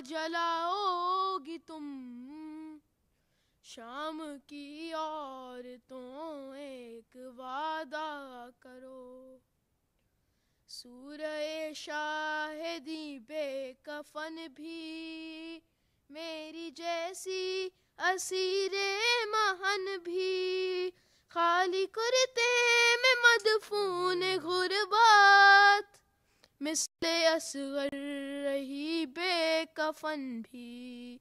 जलाओगी तुम, शाम की औरतों एक वादा करो। सूरह शाहिदी बेकफन भी मेरी जैसी असीरे महन भी, खाली कुर्ते में मदफून गुरबात, मिसले असगर रही बेकफन भी।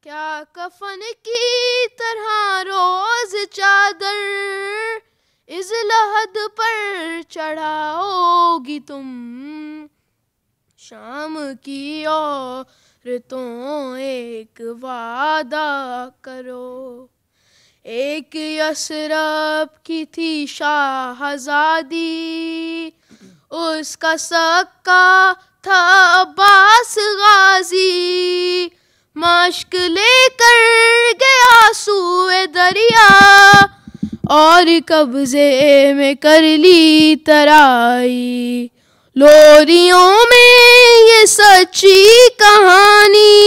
क्या कफन की तरह रोज चादर इस लहद पर चढ़ाओगी तुम, शाम की औरतों एक वादा करो। एक यसरब की थी शाहज़ादी, उसका सक्का था अब्बास गाजी, मश्क लेकर गया सूए दरिया और कब्जे में कर ली तराई। लोरियों में ये सच्ची कहानी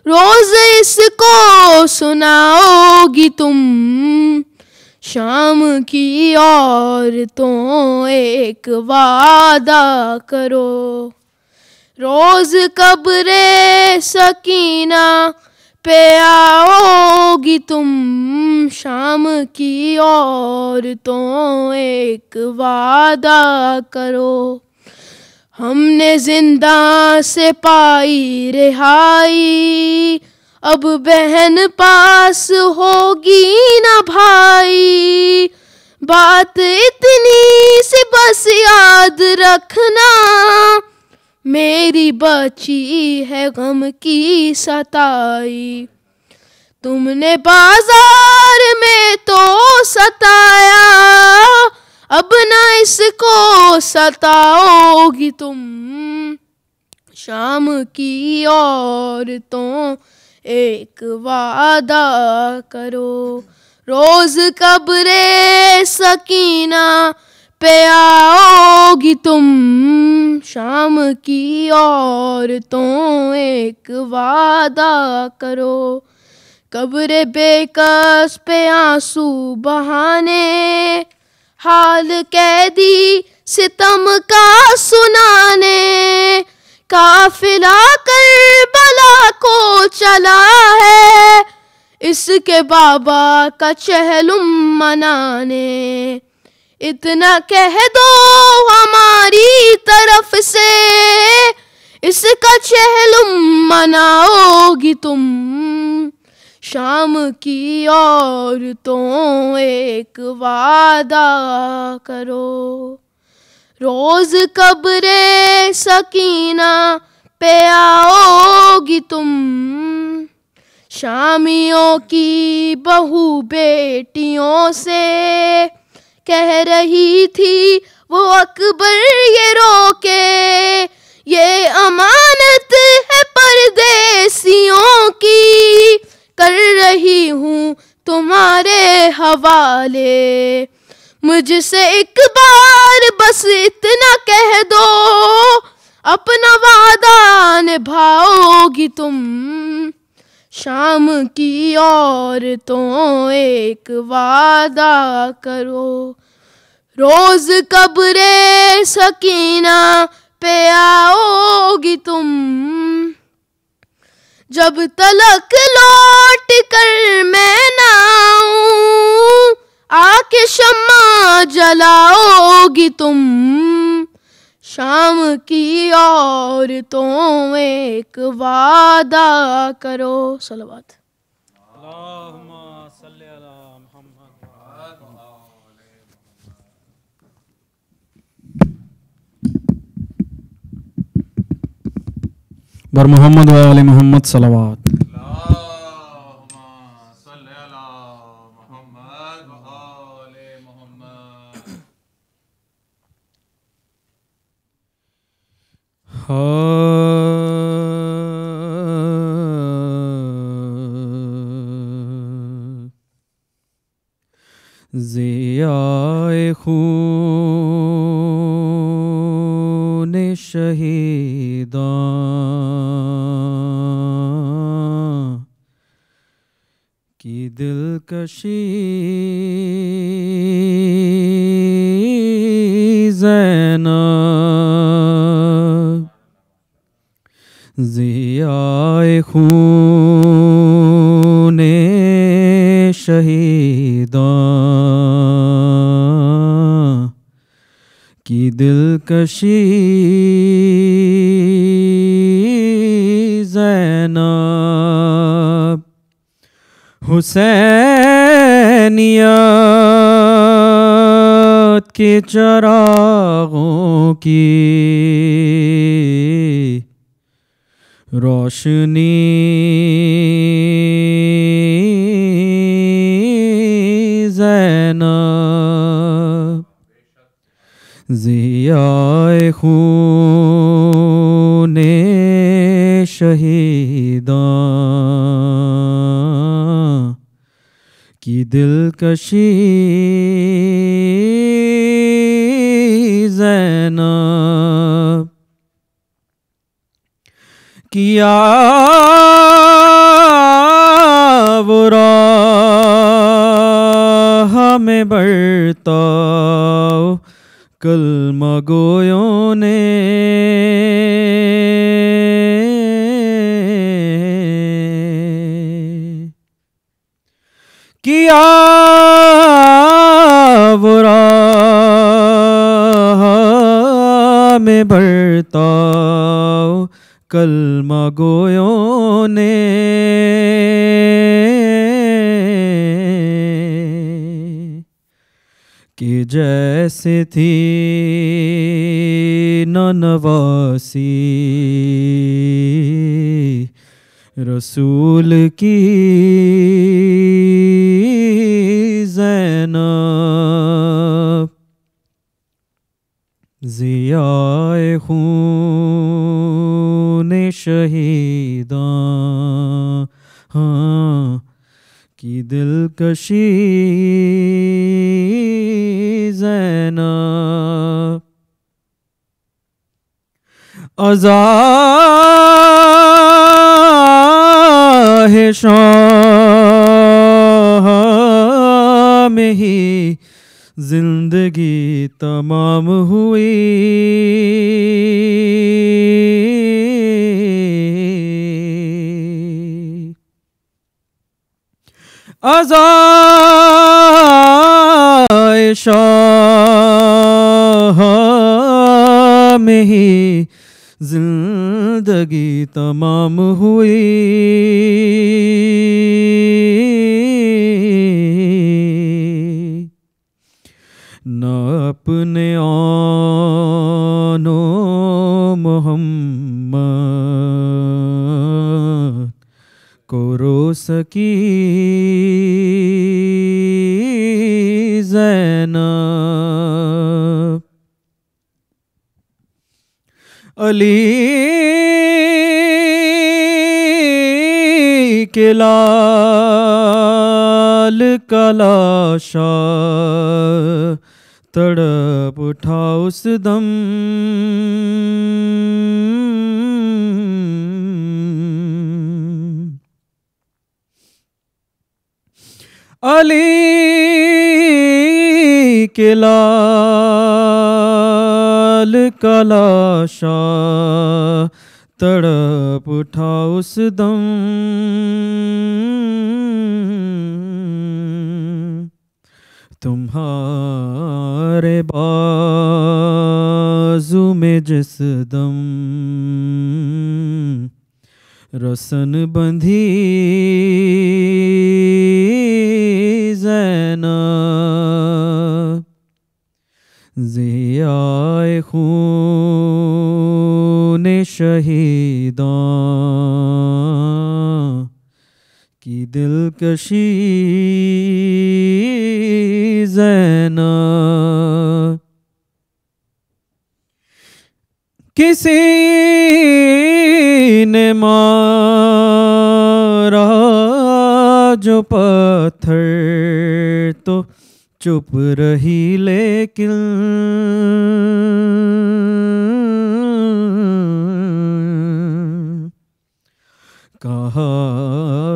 रोज इसको सुनाओगी तुम, शाम की औरतों एक वादा करो। रोज कब्रे सकीना पे आओगी तुम, शाम की औरतों एक वादा करो। हमने जिंदा से पाई रिहाई, अब बहन पास होगी ना भाई। बात इतनी सी बस याद रखना, मेरी बची है गम की सताई। तुमने बाजार में तो सताया, अब ना इसको सताओगी तुम, शाम की औरतों एक वादा करो। रोज कब्रे सकीना पे आओगी तुम, शाम की औरतों एक वादा करो। कब्रे बेकस पे आंसू बहाने, हाल कैदी सितम का सुनाने। काफिला करबला को चला है, इसके बाबा का चहलुम मनाने। इतना कह दो हमारी तरफ से, इसका चहलुम मनाओगी तुम, शाम की औरतों एक वादा करो। रोज कब्रे सकीना पे आओगी तुम, शामियों की बहू बेटियों से कह रही थी वो अकबर ये रोके। ये अमानत है परदेसियों की, कर रही हूँ तुम्हारे हवाले। मुझसे एक बार बस इतना कह दो, अपना वादा निभाओगी तुम, शाम की औरतों एक वादा करो। रोज कब्रे सकीना पे आओगी तुम, जब तलक लौट कर मैं ना आऊं, आके शम्मा जलाओगी तुम, शाम की औरतों एक वादा करो। सलवात। बर मोहम्मद व आले मोहम्मद सलवात। ज़ियाए खून शहीदां की दिलकशी ज़ैनब ज़ियाए खूने शहीदा की दिलकशी ज़ैनब हुसैनियत के चरागों की रोशनी ज़ैनब ज़ियाए खूने शहीदा की दिलकशी ज़ैनब किया वो राह में बरताओ कलमा गोयों ने किया वो राह में बरताओ कलमा गोयों ने कि जैसे थी नवासी रसूल की ज़ैनब ज़ियाए खूने शहीदा हाँ की दिलकशी ज़ैनब अज़ाह शाह में ही जिंदगी तमाम हुई अज़ाए शाह में ही जिंदगी तमाम हुई न अपने आनो मोहम्मद को रो सकी ज़ैनब अली के लाल का लाशा तड़प उठा उस दम अली के लाल का लाशा तड़प उठा उस दम तुम्हारे बाजू में जिस दम रसन बंधी ज़ैनब ज़ियाए खूने शहीदा की दिलकशी ज़ैनब किसी ने मारा जो पत्थर तो चुप रही लेकिन कहा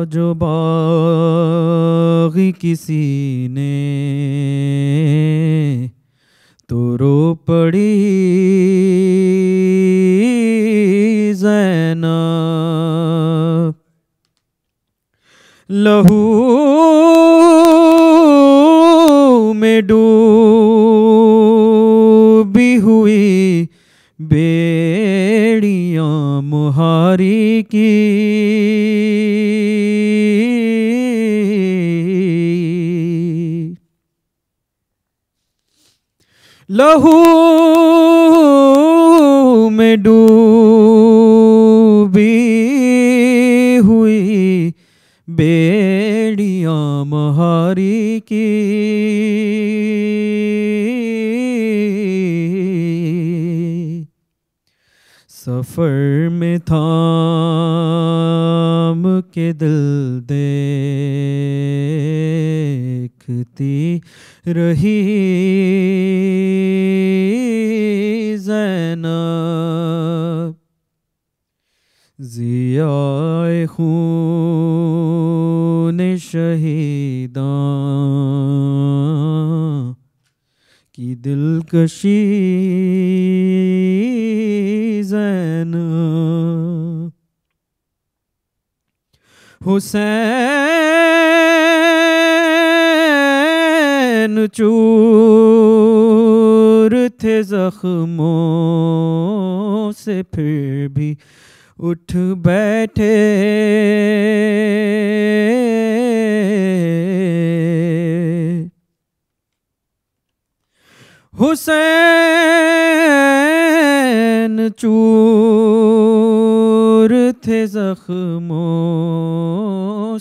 जो बागी किसी ने तो रो पड़ी ज़ैनब। लहू में डूबी हुई बेड़ियां मुहारी की, लहू में डूबी हुई बेड़ियां मुहारी की, सफर में थाम के दिल देखती रही ज़ैनब। ज़ियाए खून शहीदां की दिलकशी ज़ैनब। हुसैन चूर थे जख्मों से फिर भी उठ बैठे, हुसैन चूर थे जख्मों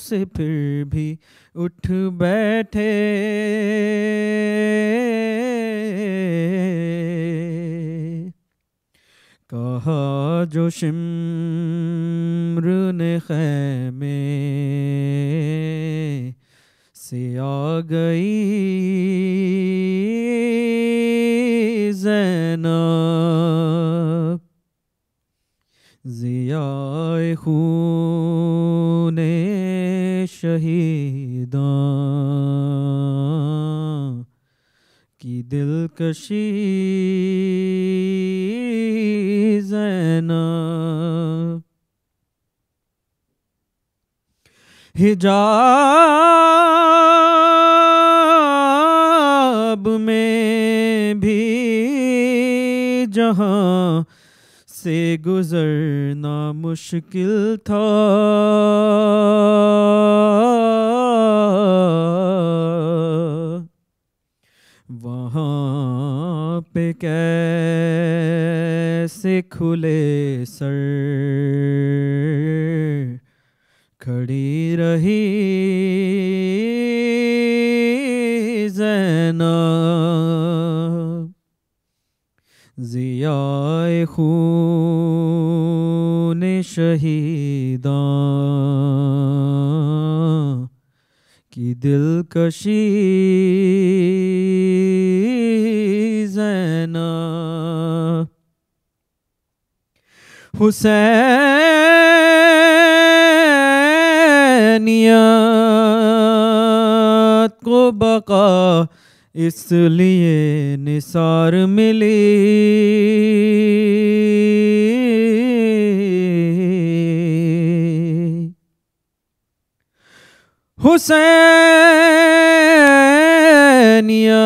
से फिर भी उठ बैठे, कहा जो शिम्र ने ख़ैमे से आ गई ज़ैनब। ज़ियाए खूने शहीदां की दिलकशी ज़ैनब। हिजाब में भी जहाँ से गुजरना मुश्किल था, वहाँ पे कैसे खुले सर खड़ी रही ज़ैनब। ज़ियाए खूने शहीदां की दिलकशी ज़ैनब। हुसैनियत को बका इसलिए निसार मिली,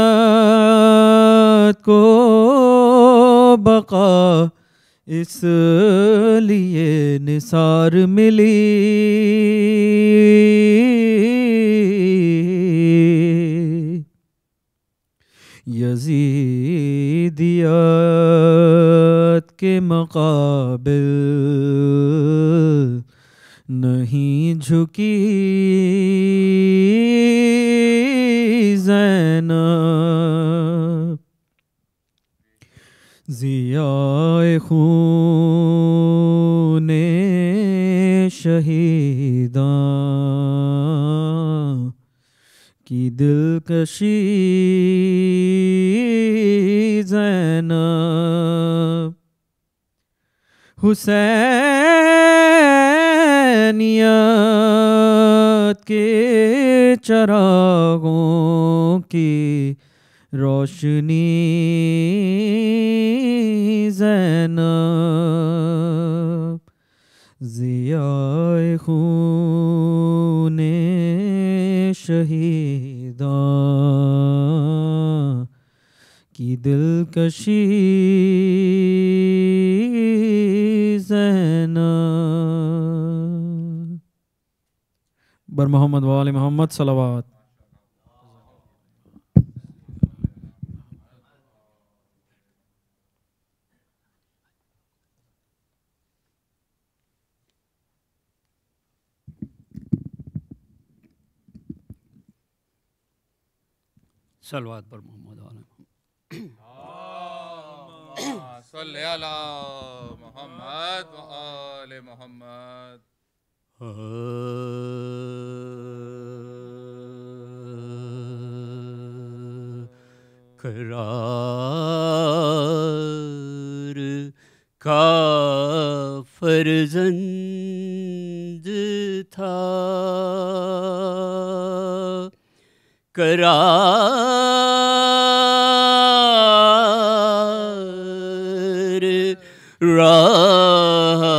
हुसैनियत को बका इसलिए निसार मिली, यज़ीदियत के मुक़ाबिल नहीं झुकी ज़ैनब। ज़ियाए खूने शहीदां की दिलकशी ज़ैनब। हुसैनियत के चरागों की रोशनी ज़ैनब ज़ियाए खूने शहीदां की दिलकशी ज़ैनब। बर मोहम्मद वाले मोहम्मद सलवात। सलवात पर मोहम्मद वाले सल्ले अला मोहम्मद व आले मोहम्मद। करार का फर्जंद था, करार रहा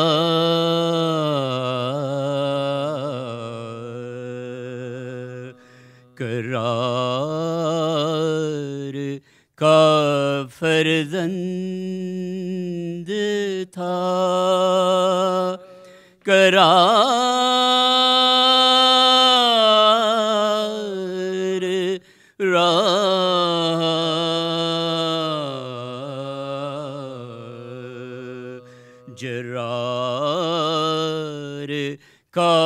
करार का फर्जंद था, करार रहा जरार का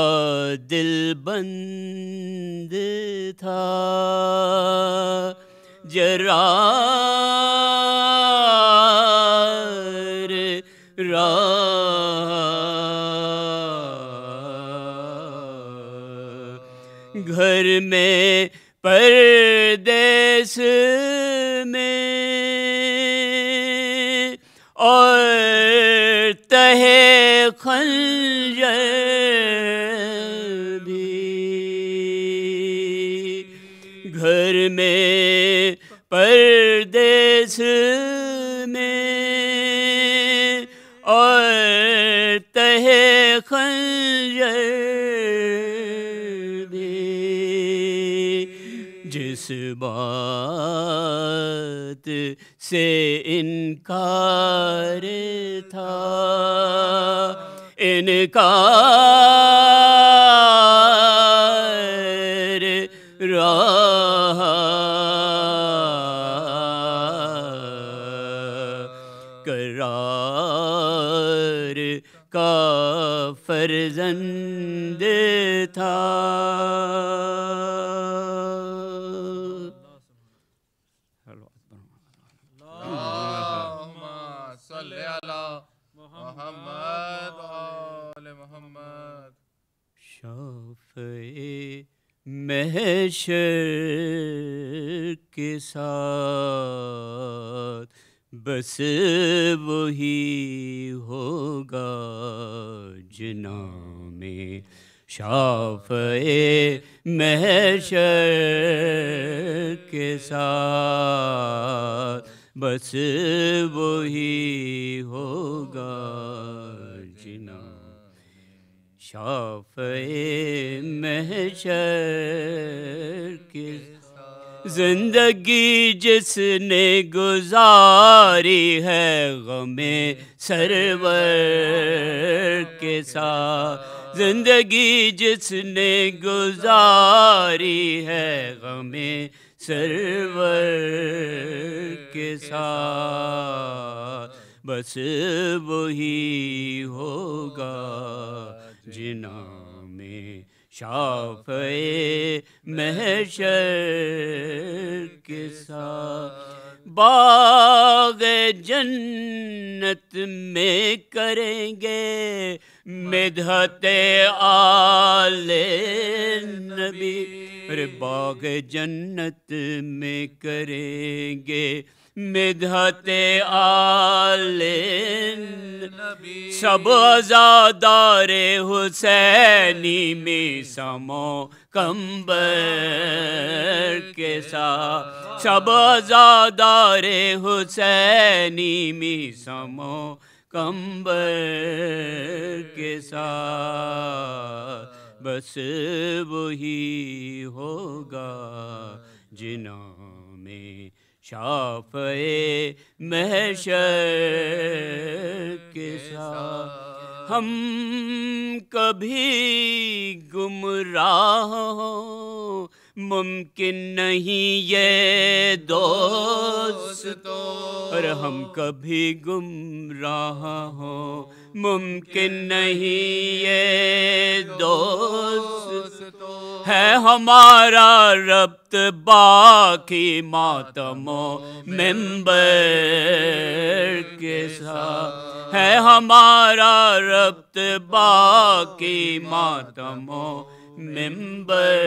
दिल बंद था, जरार रहा घर में परदेस में और तहे खंजर भी, घर में परदेस में और तहे खंजर भी, जिस बात से इनकार था, इनकार रहा करार का फर्जंद था। सल्ले अला मोहम्मद व आले मोहम्मद। शाफ़े महशर के साथ बस वही होगा जिना में, शाफ़े महशर के साथ बस वही होगा जिना, शाफ़े महशर के जिंदगी जिसने गुजारी है गमे सरवर के साथ, जिंदगी जिसने गुजारी है गमे सरवर के साथ बस वही होगा जिना में, शाफ़े महशर के साथ बाग जन्नत में करेंगे मिदहते आले नबी, अरे बाग जन्नत में करेंगे मिदहते आले सब अज़ादारे हुसैनी में समो कंबर के साथ सब अज़ादारे हुसैनी में समो कंबर के साथ बस वही होगा जिना में शाफ़े महशर के साथ हम कभी गुमराह हो मुमकिन नहीं ये दोस्तों और हम कभी गुमराह हो मुमकिन नहीं ये दोस्तों है हमारा रब्त बाकी मातमो मिंबर के साथ है हमारा रब्त बाकी मातमो मिंबर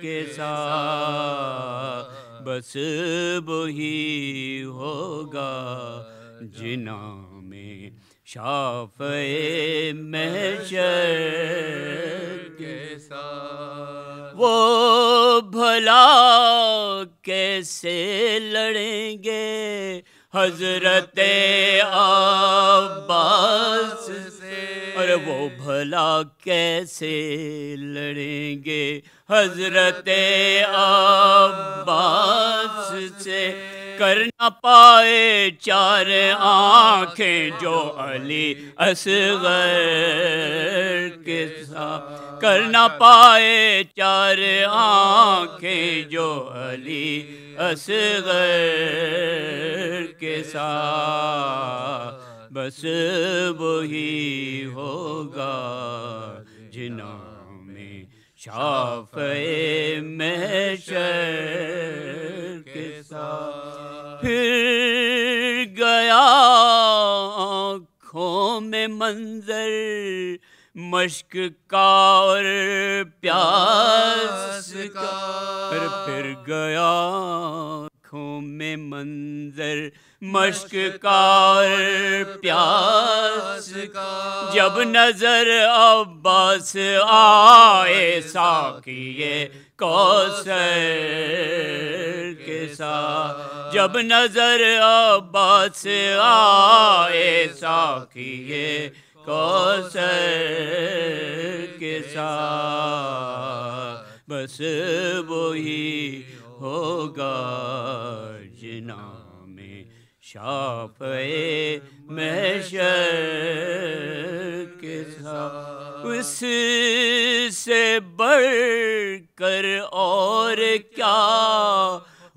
के साथ बस वही होगा जिना में शाफ़े महशर के साथ वो भला कैसे लड़ेंगे हज़रते अब्बास से और वो भला कैसे लड़ेंगे हज़रते अब्बास से कर न पाए चार आँखें जो अली असगर के साथ कर न पाए चार आँखें जो अली असगर के साथ बस वही होगा जिना में शाफ़े महशर के साथ फिर गया आँखों में मंजर मश्क का और प्यास का फिर गया आँखों में मंजर मश्क का और प्यास का जब नजर अब्बास आए साकिए कौसर के साथ जब नजर अब्बास आए साकिए कौसर के साथ बस वही होगा जिना में शाफ़े महशर के साथ उससे बढ़कर और क्या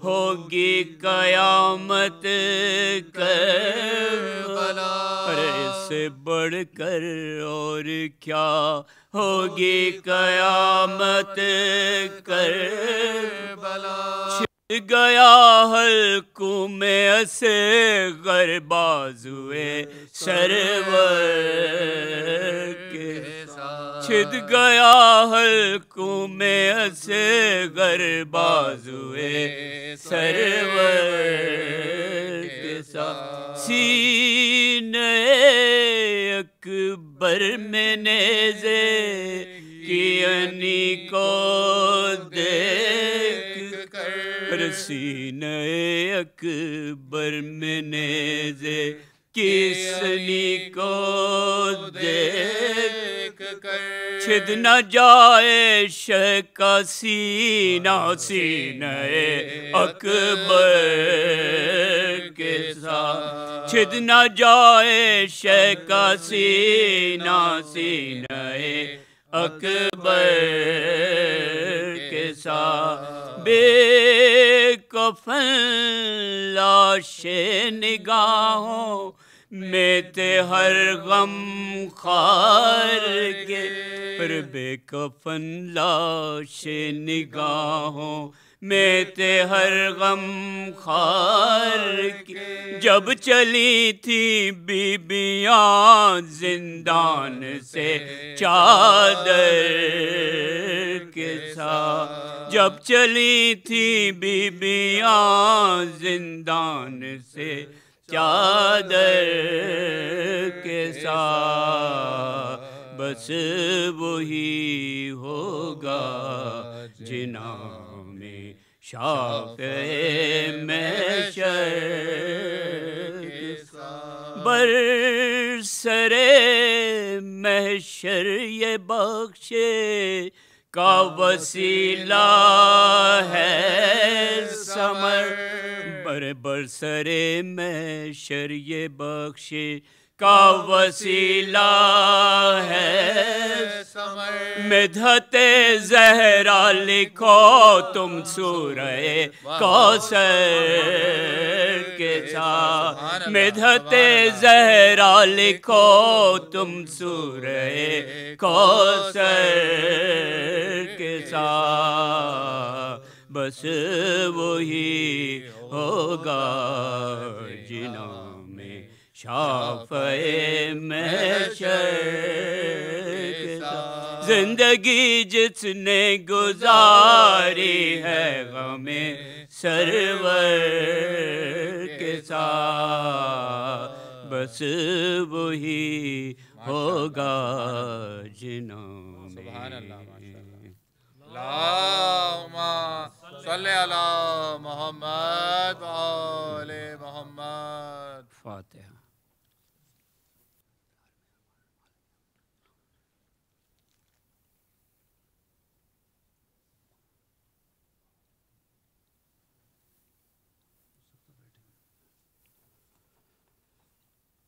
होगी कयामत करबला इससे बढ़कर और क्या होगी कयामत करबला गया हल्कू में असे गरबाजुए सरवर के छिद गया हल्कू में असे गरबाजुए सरवर के साथ सीने अकबर में नेज़े की अनी को देख सीने अकबर में नेज़े किसनी को देख कर छिद न जाए शह का सीना सीने अकबर के साथ छिद न जाए शह का सीना सीने अकबर के साथ बेकफन लाशे निगाहों में ते हर गम खार के पर बेकफन लाशे निगाहों में ते हर गम खार के जब चली थी बीबियां जिंदान से चादर के साथ जब चली थी बीबियाँ जिंदान से चादर के साथ, बस वही होगा जिना में शाफ़े महशर के साथ। बरसरे महशर ये बख्शे का वसीला है समर, बरसरे महशर ये बख्शे का वसीला है समर। मिधते ज़हरा लिखो तुम सूरे कौसर के साथ, मिधते ज़हरा लिखो तुम सूरे कौसर के साथ, बस वही होगा जिना शाफ़े महशर के साथ। जिंदगी जिसने गुजारी है गमे सरवर के साथ, बस वही होगा जिना में। अल्लाहुम्मा सल्ले अला मोहम्मद व आले मोहम्मद। फातिहा।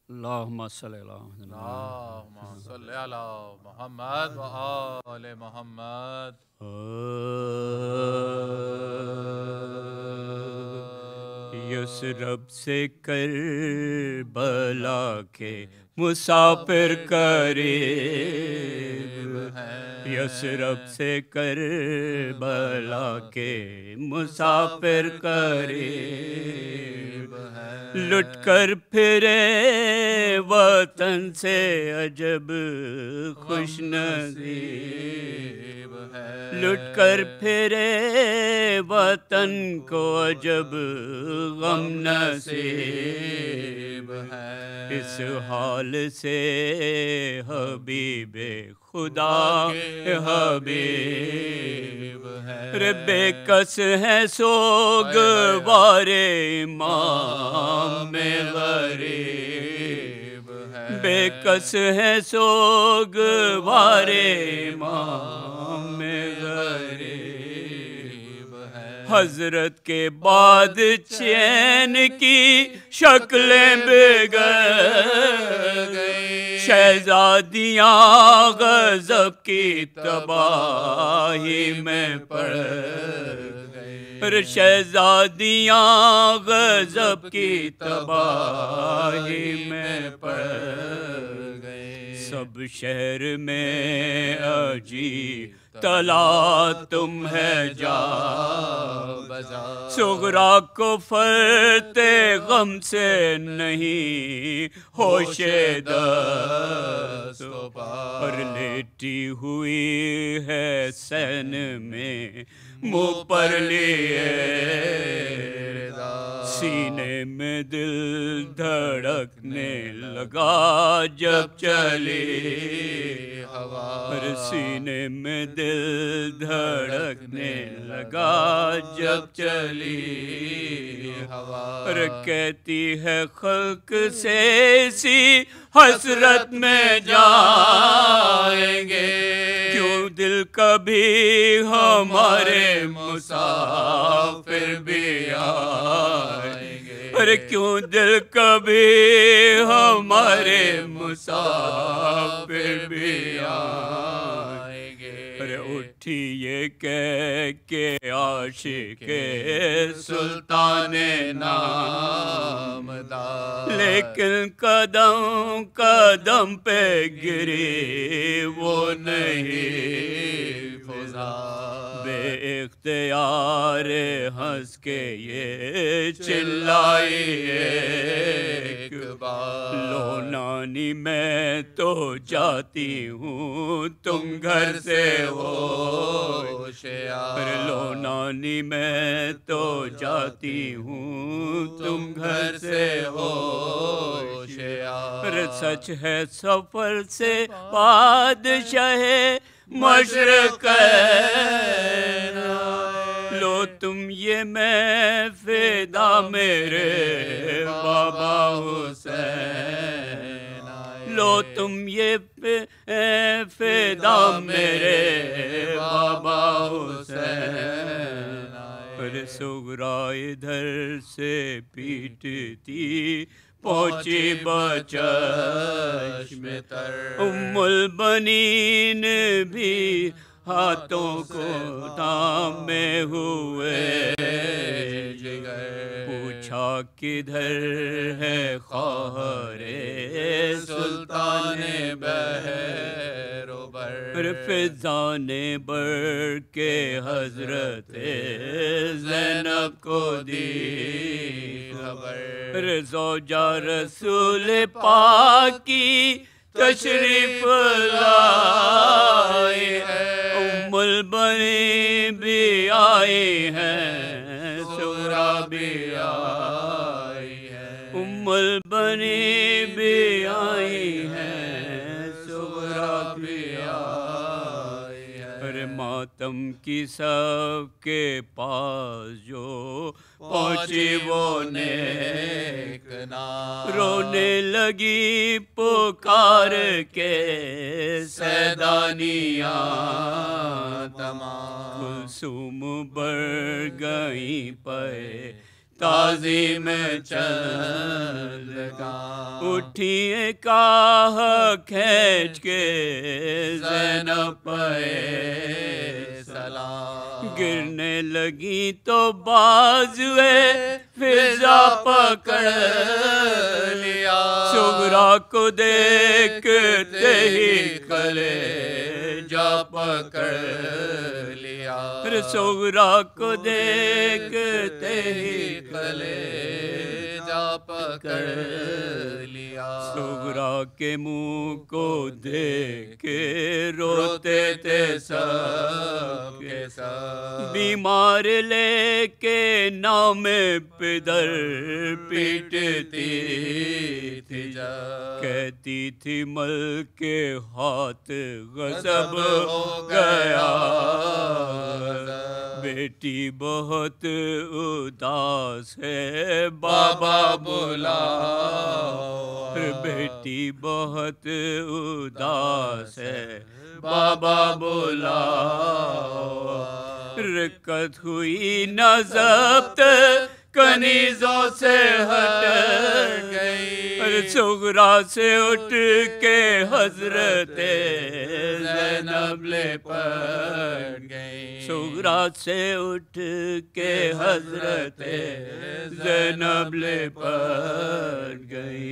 अल्लाहुम्मा सल्ली अला मोहम्मद व आले मोहम्मद। यसरब से करबला के मुसाफिर करीब हैं, यसरब से करबला के मुसाफिर करीब हैं। लुट कर फिरे वतन से अजब खुश नसीब है, लुट कर फिरे वतन को अजब गम नसीब है। इस हाल से हबीबे खुदा के हबीब है, रे बेकस है सोगवारे इमाम में गरीब है, बेकस है सोगवारे इमाम में गरीब है। हजरत के बाद चैन की शक्लें बिगड़ गई, शहजादियाँ गज़ब की तबाही में पड़ गई, शहजादियाँ गज़ब की तबाही में पड़ गई। सब शहर में अजीब तला तुम है जा बजा, सुगरा को फरते गम से नहीं होशे दस्तो पर लेटी हुई है सैन में मुँह पर लिए, सीने में दिल धड़कने लगा जब चली हवा, पर सीने में दिल धड़कने लगा जब चली हवा। पर कहती है खल्क से सी हसरत में जाएंगे, क्यों दिल कभी हमारे मुसाफिर भी आएंगे, अरे क्यों दिल कभी हमारे मुसाफिर भी आएंगे। अरे उठी ये कह के आशिके सुल्ताने नामदार, लेकिन कदम कदम पे गिरी वो नहीं बे इख्तियार हंस के ये चिल्लाई एक बार, लो नानी मैं तो जाती हूँ तुम घर से होशियार, लो नानी मैं तो जाती हूँ तुम घर से होशियार, सच है सफर से बादशाह मशरक़ लो तुम ये मैं फिदा मेरे बाबा हुसैन, लो तुम ये फिदा मेरे बाबा हुसैन, पर सुगरा इधर से पीटती पहुंची बचश्म तर, उम्मुल बनीन भी हाथों को थामे हुए जिगर, पूछा किधर है ख़ाहरे सुल्ताने बहरोबर, फिजाने बर के हजरत ज़ैनब को दी खबर, ज़ौजा रसूल पाक की तशरीफ लाई है, उम्मुल बनी भी आई हैं, सुगरा भी आई है, उम्मुल बनी भी आई हैं, सुगरा भी आई है, अरे मातम की सबके पास जो पहुंची वो नेक रोने लगी पुकार के सैदानियाँ तमाम, कुलसूम बढ़ गई पे ताज़ी में चल का, उठी काह खींच के ज़ैनब पे सलाम, गिरने लगी तो बाजुए फिजा पकड़ लिया, सुगरा को देखते ही कलेजा पकड़ लिया, सुगरा को देखते ही कलेजा पकड़ लिया, सुगरा के मुंह को देख के रोते थे सब के सब, बीमार लेके नाम पिदर पीटती थी जब, कहती थी मल के हाथ गजब हो गया, बेटी बहुत उदास है बाबा बुलाओ, बेटी बहुत उदास है बाबा बुलाओ, रिकत हुई न ज़ब्त कनीज़ों से हट गई, सुगरा से उठ के हजरत ज़ैनब लिपट गई, सुगरा से उठ के हजरत ज़ैनब लिपट गई,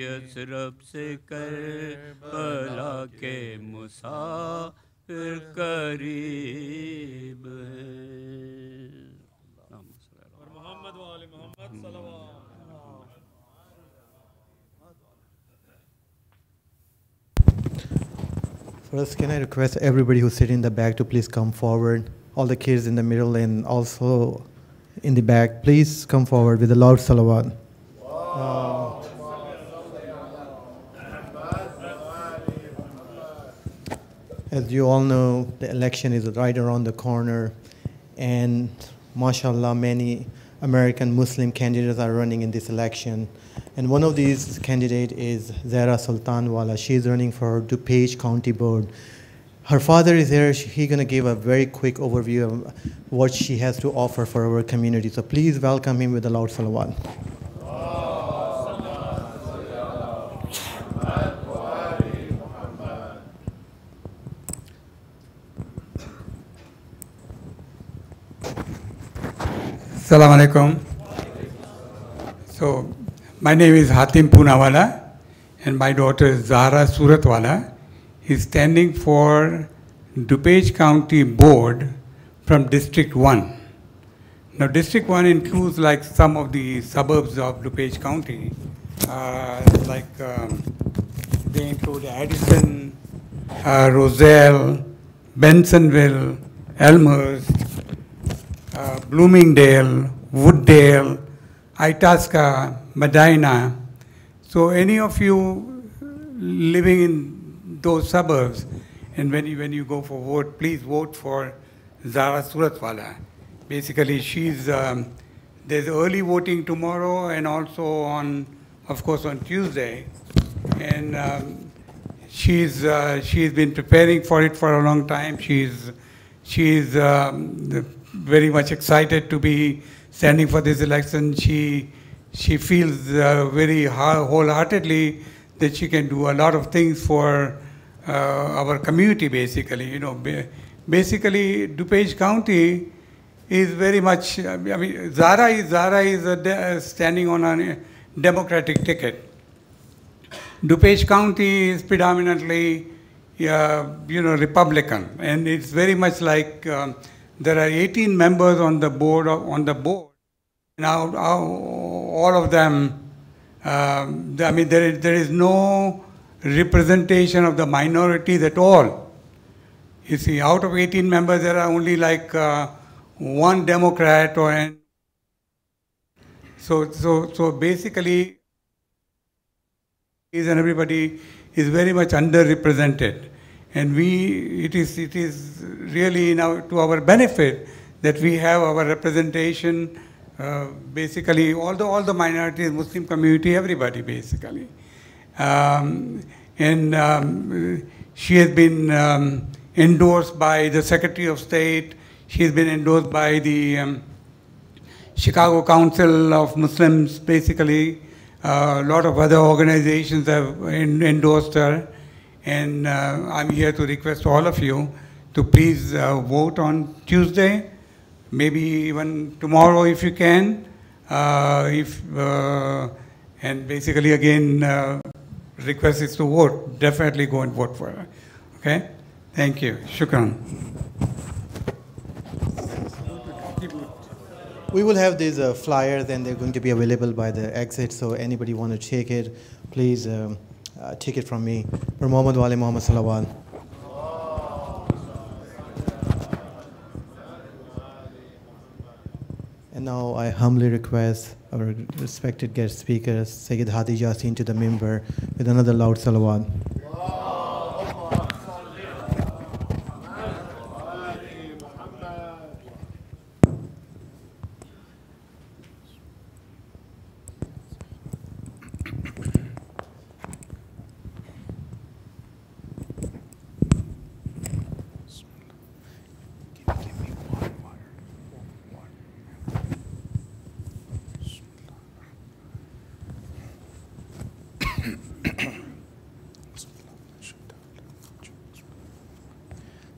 यसरब से करबला के मुसाफिर करीब है। First, can I request everybody who's sitting in the back to please come forward? All the kids in the middle and also in the back, please come forward with a loud salawat. As you all know, the election is right around the corner, and mashallah, many American Muslim candidates are running in this election. And one of these candidates is Zahra Sultanwala. She's running for DuPage County Board. Her father is here. He's going to give a very quick overview of what she has to offer for our community. So please welcome him with a loud salawat. Assalamu alaikum. So, my name is Hatim Poonawala, and my daughter is Zahra Suratwala. He's standing for DuPage County Board from District 1. Now, District 1 includes like some of the suburbs of DuPage County, they include Addison, Roselle, Bensonville, Elmhurst, Bloomingdale, Wooddale, Itasca, Medina. So any of you living in those suburbs, and when you go for vote, please vote for Zara Suratwala. Basically, there's early voting tomorrow and also of course, on Tuesday. And she's been preparing for it for a long time. She's very much excited to be standing for this election. She feels very wholeheartedly that she can do a lot of things for our community, basically. You know, basically, DuPage County is very much, I mean, Zara is standing on a Democratic ticket. DuPage County is predominantly, Republican, and it's very much like there are 18 members on the board. Now, all of them, there is no representation of the minorities at all. You see, out of 18 members, there are only like one Democrat, so basically, and everybody is very much underrepresented, and it is really now to our benefit that we have our representation. Basically, all the minorities, Muslim community, everybody basically, she has been endorsed by the Secretary of State. She has been endorsed by the Chicago Council of Muslims, basically. A lot of other organizations have endorsed her. And I'm here to request all of you to please vote on Tuesday, maybe even tomorrow if you can. And basically, again, request is to vote. Definitely go and vote for her. Okay? Thank you. Shukran. We will have these flyers, and they're going to be available by the exit. So anybody want to take it, please take it from me. For Muhammad Wali Muhammad Salawat. And now I humbly request our respected guest speakers, Seyed Hadi Yassin, to the member with another loud salawat.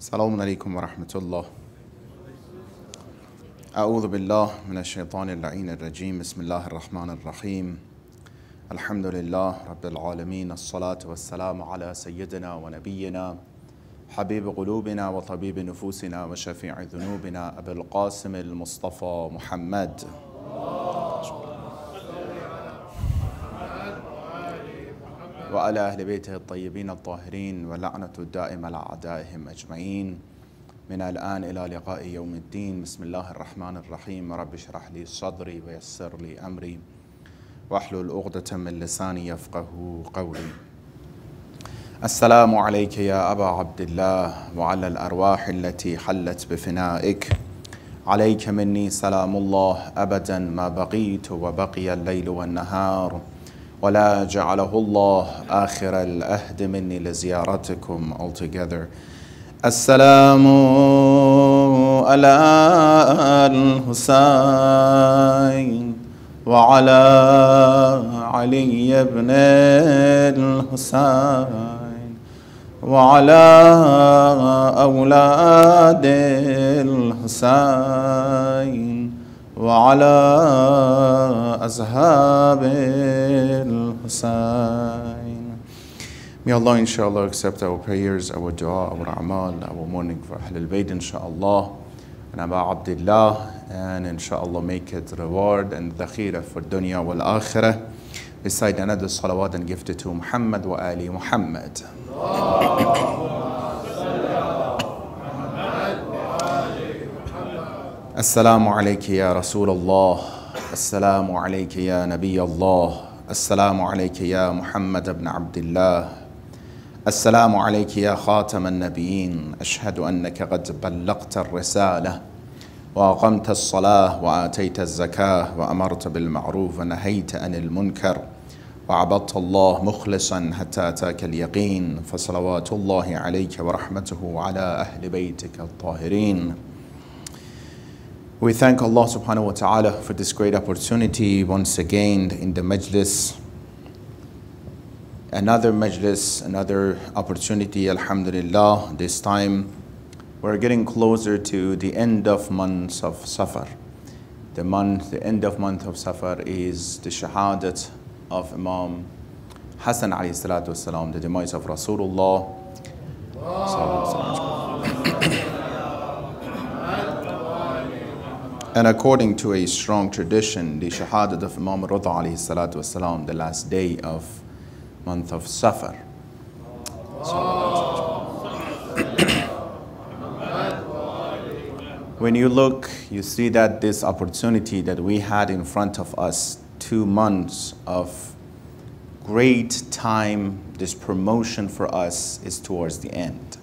السلام عليكم ورحمة الله. أعوذ بالله من الشيطان اللعين الرجيم. بسم الله الرحمن الرحيم. الحمد لله رب العالمين. الصلاة والسلام على سيدنا ونبينا حبيب قلوبنا وطبيب نفوسنا وشفيع ذنوبنا أبي القاسم المصطفى محمد. وعلى أهل بيته الطيبين الطاهرين واللعنة الدائمة على أعدائهم أجمعين من الآن إلى لقاء يوم الدين. بسم الله الرحمن الرحيم. رب اشرح لي صدري ويسر لي أمري واحلل عقدة من لساني يفقه قولي. السلام عليك يا أبا عبد الله وعلى الأرواح التي حلت بفنائك. عليك مني سلام الله أبدا ما بقيت وبقي الليل والنهار، ولا جعله الله آخر الأهد مني لزيارتكم altogether. السلام على الحسين وعلى علي بن الحسين وعلى أولاد الحسين وعلى أصحاب الحسين May Allah inshallah accept our prayers, our dua, our amal, our mourning for Ahlul Bayt inshallah, and Aba Abdullah, and inshallah make it reward and dhakhira for dunya wal akhirah. Recite another salawat and gift it to Muhammad wa Ali Muhammad. Assalamu alayka ya Rasulullah. Assalamu alayka ya Nabi Allah. Assalamu alayka ya Muhammad ibn Abdullah. Assalamu alayka ya Khatam al-Nabiyyin. Ashhadu annaka qad ballagta al-risalah wa aqamta al-salah wa atayta al-zakah wa amarta bil-ma'ruf wa nahayta anil munkar wa abadta Allah mukhlisan hatta ataka al-yaqeen. Fa salawatullahi alayka wa rahmatuhu wa ala ahli baytika al-tahirin. We thank Allah subhanahu wa ta'ala for this great opportunity once again in the Majlis. Another Majlis, another opportunity, alhamdulillah. This time we're getting closer to the end of month of Safar. The end of month of Safar is the Shahadat of Imam Hassan alayhi salatu wasalam, the demise of Rasulullah. And according to a strong tradition, the Shahadat of Imam Rida alayhi salatu wasalam, the last day of month of Safar. When you look, you see that this opportunity that we had in front of us, 2 months of great time, this promotion for us is towards the end.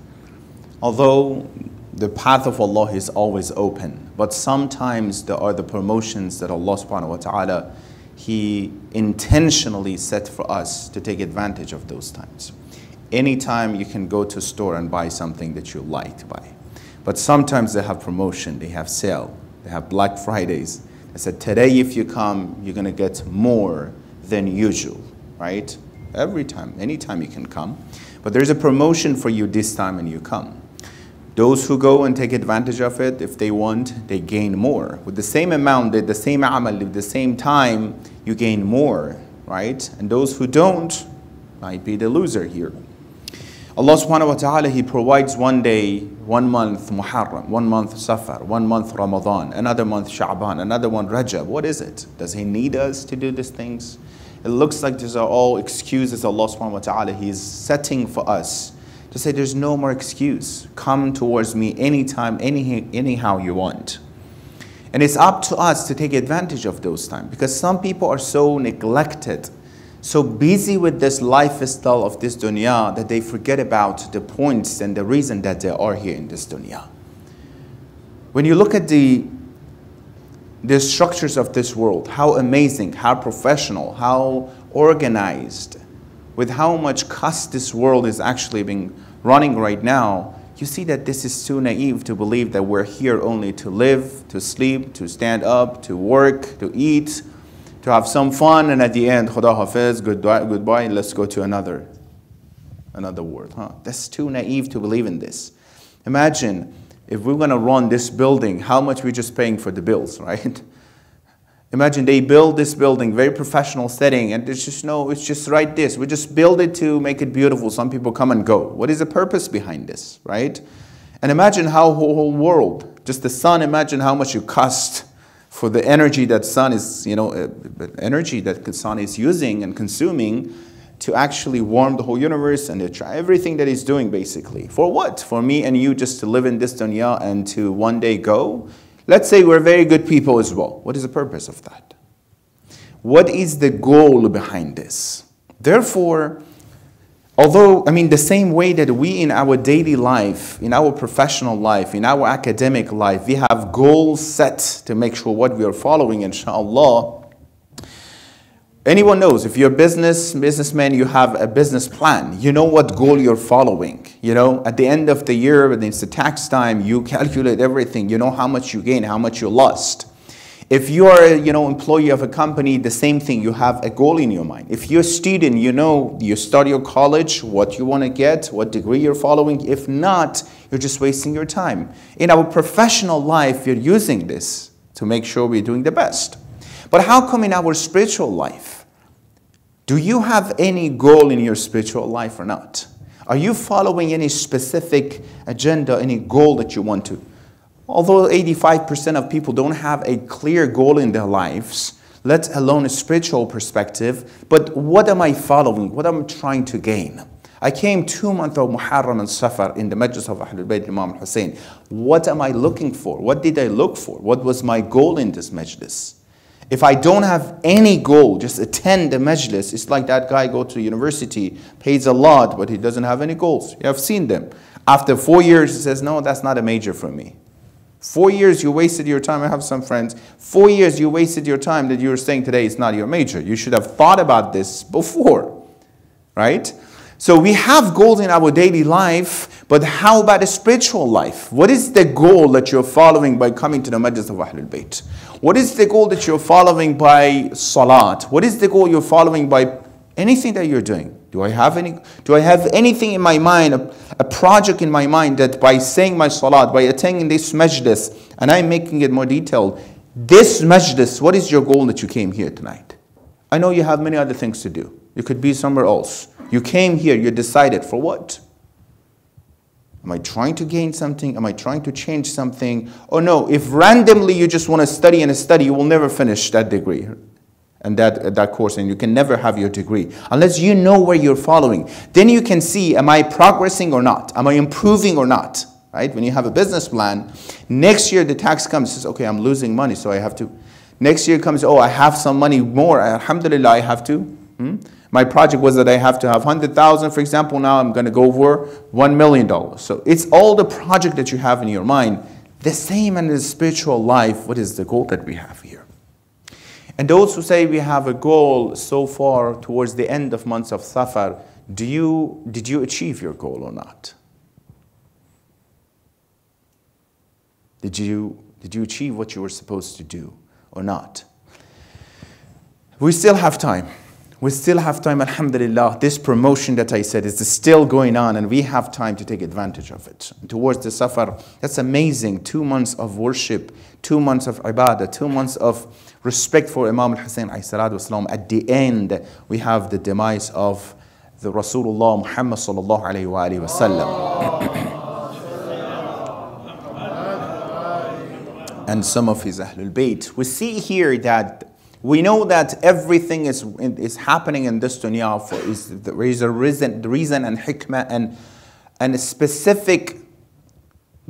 Although the path of Allah is always open, but sometimes there are the promotions that Allah subhanahu wa ta'ala, He intentionally set for us to take advantage of those times. Anytime you can go to a store and buy something that you like to buy. But sometimes they have promotion, they have sale, they have Black Fridays. They said today if you come, you're going to get more than usual, right? Every time, anytime you can come. But there's a promotion for you this time and you come. Those who go and take advantage of it, if they want, they gain more. With the same amount, the same amal, with the same time, you gain more, right? And those who don't might be the loser here. Allah subhanahu wa ta'ala, He provides one day, 1 month Muharram, 1 month Safar, 1 month Ramadan, another month Sha'ban, another one Rajab. What is it? Does He need us to do these things? It looks like these are all excuses Allah subhanahu wa ta'ala He's setting for us to say there's no more excuse. Come towards me anytime, anyhow you want. And it's up to us to take advantage of those times, because some people are so neglected, so busy with this lifestyle of this dunya that they forget about the points and the reason that they are here in this dunya. When you look at the structures of this world, how amazing, how professional, how organized, with how much cost this world is actually being running right now, you see that this is too naive to believe that we're here only to live, to sleep, to stand up, to work, to eat, to have some fun, and at the end, Khuda Hafiz, goodbye, let's go to another world. That's too naive to believe in this. Imagine if we're going to run this building, how much we're just paying for the bills, right? Imagine they build this building, very professional setting, and there's just it's just right this. We just build it to make it beautiful. Some people come and go. What is the purpose behind this, right? And imagine how the whole world, just the sun, imagine how much it costs for the energy that sun is, energy that the sun is using and consuming to actually warm the whole universe and everything that it's doing basically. For what? For me and you just to live in this dunya and to one day go? Let's say we're very good people as well. What is the purpose of that? What is the goal behind this? Therefore, although, the same way that we in our daily life, in our professional life, in our academic life, we have goals set to make sure what we are following, inshallah. Anyone knows, if you're a businessman, you have a business plan. You know what goal you're following. At the end of the year, when it's the tax time, you calculate everything. You know how much you gain, how much you lost. If you are employee of a company, the same thing. You have a goal in your mind. If you're a student, you start your college, what you want to get, what degree you're following. If not, you're just wasting your time. In our professional life, we're using this to make sure we're doing the best. But how come in our spiritual life, Do you have any goal in your spiritual life or not? Are you following any specific agenda, any goal that you want to? Although 85% of people don't have a clear goal in their lives, let alone a spiritual perspective, but what am I following? What am I trying to gain? I came 2 months of Muharram and Safar in the Majalis of Ahlul Bayt Imam Hussein. What am I looking for? What did I look for? What was my goal in this Majlis? If I don't have any goal, just attend the Majlis, it's like that guy go to university, pays a lot, but he doesn't have any goals. You have seen them. After 4 years, he says, no, that's not a major for me. 4 years you wasted your time. I have some friends. 4 years you wasted your time that you're saying today is not your major. You should have thought about this before, right? So we have goals in our daily life, but how about a spiritual life? What is the goal that you're following by coming to the Majlis of Ahlul Bayt? What is the goal that you're following by Salat? What is the goal you're following by anything that you're doing? Do I have anything in my mind, a project in my mind that by saying my Salat, by attending this Majlis, and I'm making it more detailed, this Majlis, what is your goal that you came here tonight? I know you have many other things to do. You could be somewhere else. You came here, you decided for what? Am I trying to gain something? Am I trying to change something? Or no, if randomly you just want to study and study, you will never finish that degree and that course, and you can never have your degree unless you know where you're following. Then you can see, am I progressing or not? Am I improving or not? Right? When you have a business plan, next year the tax comes, says, okay, I'm losing money, so I have to. Next year comes, oh, I have some money more. Alhamdulillah, I have to. My project was that I have to have 100,000, for example. Now I'm going to go over $1 million. So it's all the project that you have in your mind. The same in the spiritual life. What is the goal that we have here? And those who say we have a goal so far towards the end of months of Safar, did you achieve your goal or not? Did you achieve what you were supposed to do or not? We still have time. We still have time, alhamdulillah. This promotion that I said is still going on, and we have time to take advantage of it. Towards the Safar, that's amazing. 2 months of worship, 2 months of ibadah, 2 months of respect for Imam al-Hussein ﷺ. At the end, we have the demise of the Rasulullah Muhammad sallallahu alayhi wa alihi wa sallam. And some of his Ahlul Bayt. We see here that we know that everything is happening in this dunya there is a reason and hikmah and a specific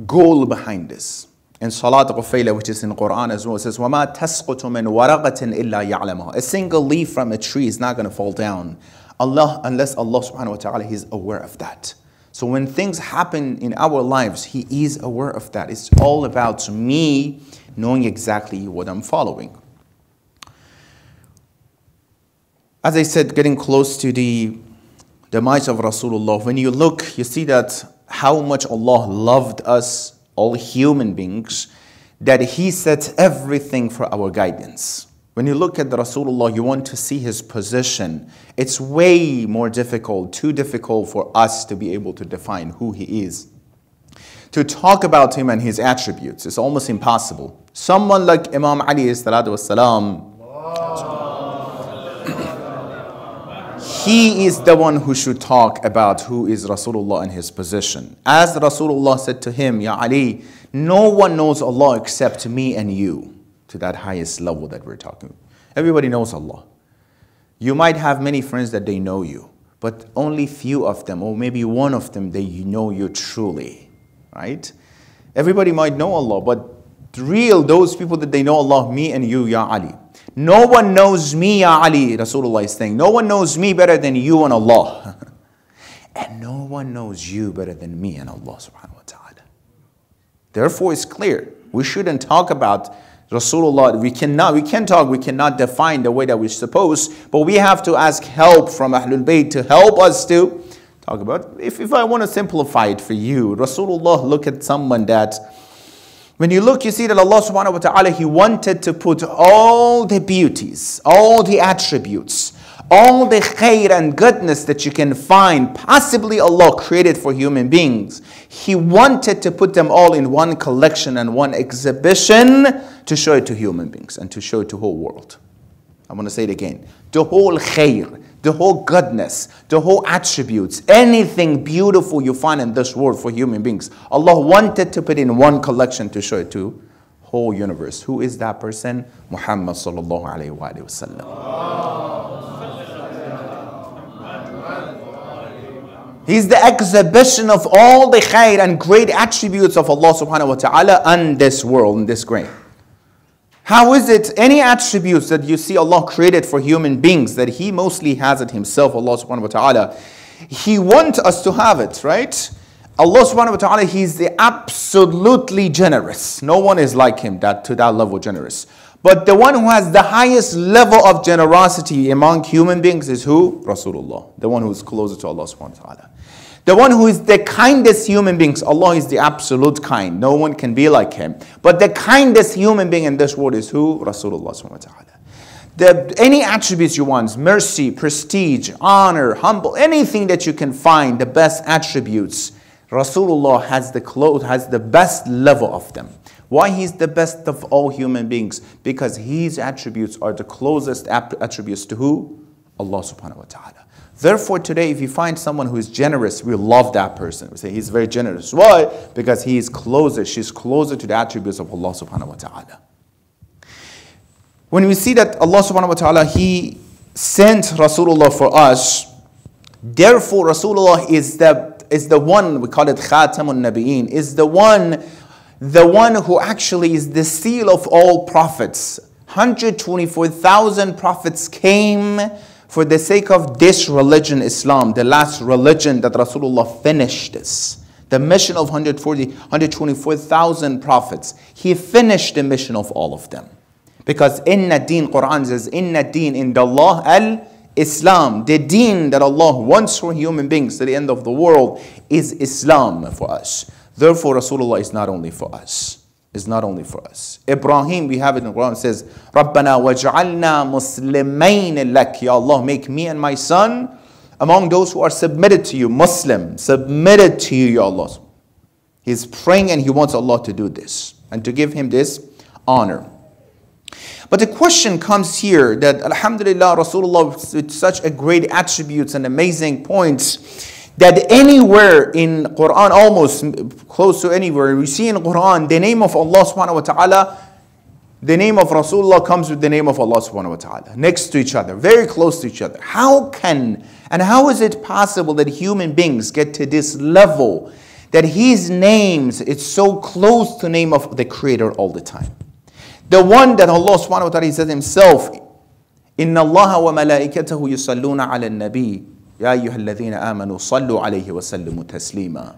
goal behind this. In Salat Ghufayla, which is in Quran as well, it says, وَمَا تَسْقُطُ مِنْ وَرَقَةٍ إِلَّا يَعْلَمُهَا. A single leaf from a tree is not going to fall down unless Allah subhanahu wa ta'ala is aware of that. So when things happen in our lives, He is aware of that. It's all about me knowing exactly what I'm following. As I said, getting close to the demise of Rasulullah, when you look, you see that how much Allah loved us, all human beings, that He set everything for our guidance. When you look at the Rasulullah, you want to see his position. It's way more difficult, too difficult for us to be able to define who he is. To talk about him and his attributes is almost impossible. Someone like Imam Ali ﷺ, he is the one who should talk about who is Rasulullah and his position. As Rasulullah said to him, Ya Ali, no one knows Allah except me and you, to that highest level that we're talking. Everybody knows Allah. You might have many friends that they know you, but only few of them, or maybe one of them, they know you truly, right? Everybody might know Allah, but those people that they know Allah, me and you, Ya Ali. No one knows me, Ya Ali, Rasulullah is saying. No one knows me better than you and Allah. And no one knows you better than me and Allah subhanahu wa ta'ala. Therefore, it's clear. We shouldn't talk about Rasulullah. We cannot define the way that we're supposed, but we have to ask help from Ahlul Bayt to help us to talk about. If I want to simplify it for you, Rasulullah, look at someone that, when you look, you see that Allah subhanahu wa ta'ala, He wanted to put all the beauties, all the attributes, all the khair and goodness that you can find, possibly Allah created for human beings. He wanted to put them all in one collection and one exhibition to show it to human beings and to show it to the whole world. I want to say it again. The whole khair, the whole goodness, the whole attributes, anything beautiful you find in this world for human beings, Allah wanted to put in one collection to show it to whole universe. Who is that person? Muhammad sallallahu alayhi wa sallam. He's the exhibition of all the khair and great attributes of Allah subhanahu wa ta'ala on this world, in this grain. How is it any attributes that you see Allah created for human beings that He mostly has it Himself, Allah subhanahu wa ta'ala? He wants us to have it, right? Allah subhanahu wa ta'ala, He's the absolutely generous. No one is like Him to that level generous. But the one who has the highest level of generosity among human beings is who? Rasulullah. The one who is closer to Allah subhanahu wa ta'ala. The one who is the kindest human beings. Allah is the absolute kind. No one can be like Him. But the kindest human being in this world is who? Rasulullah subhanahu wa ta'ala. Any attributes you want, mercy, prestige, honor, humble, anything that you can find, the best attributes, Rasulullah has the best level of them. Why He's the best of all human beings? Because His attributes are the closest attributes to who? Allah subhanahu wa ta'ala. Therefore today if you find someone who is generous, we love that person. We say he's very generous. Why? Because he is closer, she's closer to the attributes of Allah subhanahu wa ta'ala. When we see that Allah subhanahu wa ta'ala, He sent Rasulullah for us, therefore Rasulullah is the one, we call it Khatamun Nabiyin, is the one who actually is the seal of all prophets. 124,000 prophets came for the sake of this religion, Islam, the last religion that Rasulullah finished this. The mission of 124,000 prophets. He finished the mission of all of them. Because inna deen, Quran says, inna deen inda Allah al-Islam. The deen that Allah wants for human beings to the end of the world is Islam for us. Therefore, Rasulullah is not only for us. Is not only for us. Ibrahim, we have it in the Quran, it says, Rabbana waj'alna muslimayn lak. Ya Allah, make me and my son among those who are submitted to you, Muslim, submitted to you, Ya Allah. He's praying and he wants Allah to do this and to give him this honor. But the question comes here that Alhamdulillah, Rasulullah with such a great attributes and amazing points, that anywhere in Quran, almost close to anywhere, we see in Quran the name of Allah subhanahu wa ta'ala, the name of Rasulullah comes with the name of Allah subhanahu wa ta'ala, next to each other, very close to each other. How is it possible that human beings get to this level, that His names, it's so close to the name of the Creator all the time? The one that Allah subhanahu wa ta'ala says Himself, Inna Allah wa malaikatahu yusalluna ala nabi. Ya ayyuhalladhina amanu sallu alayhi wa sallimu taslima.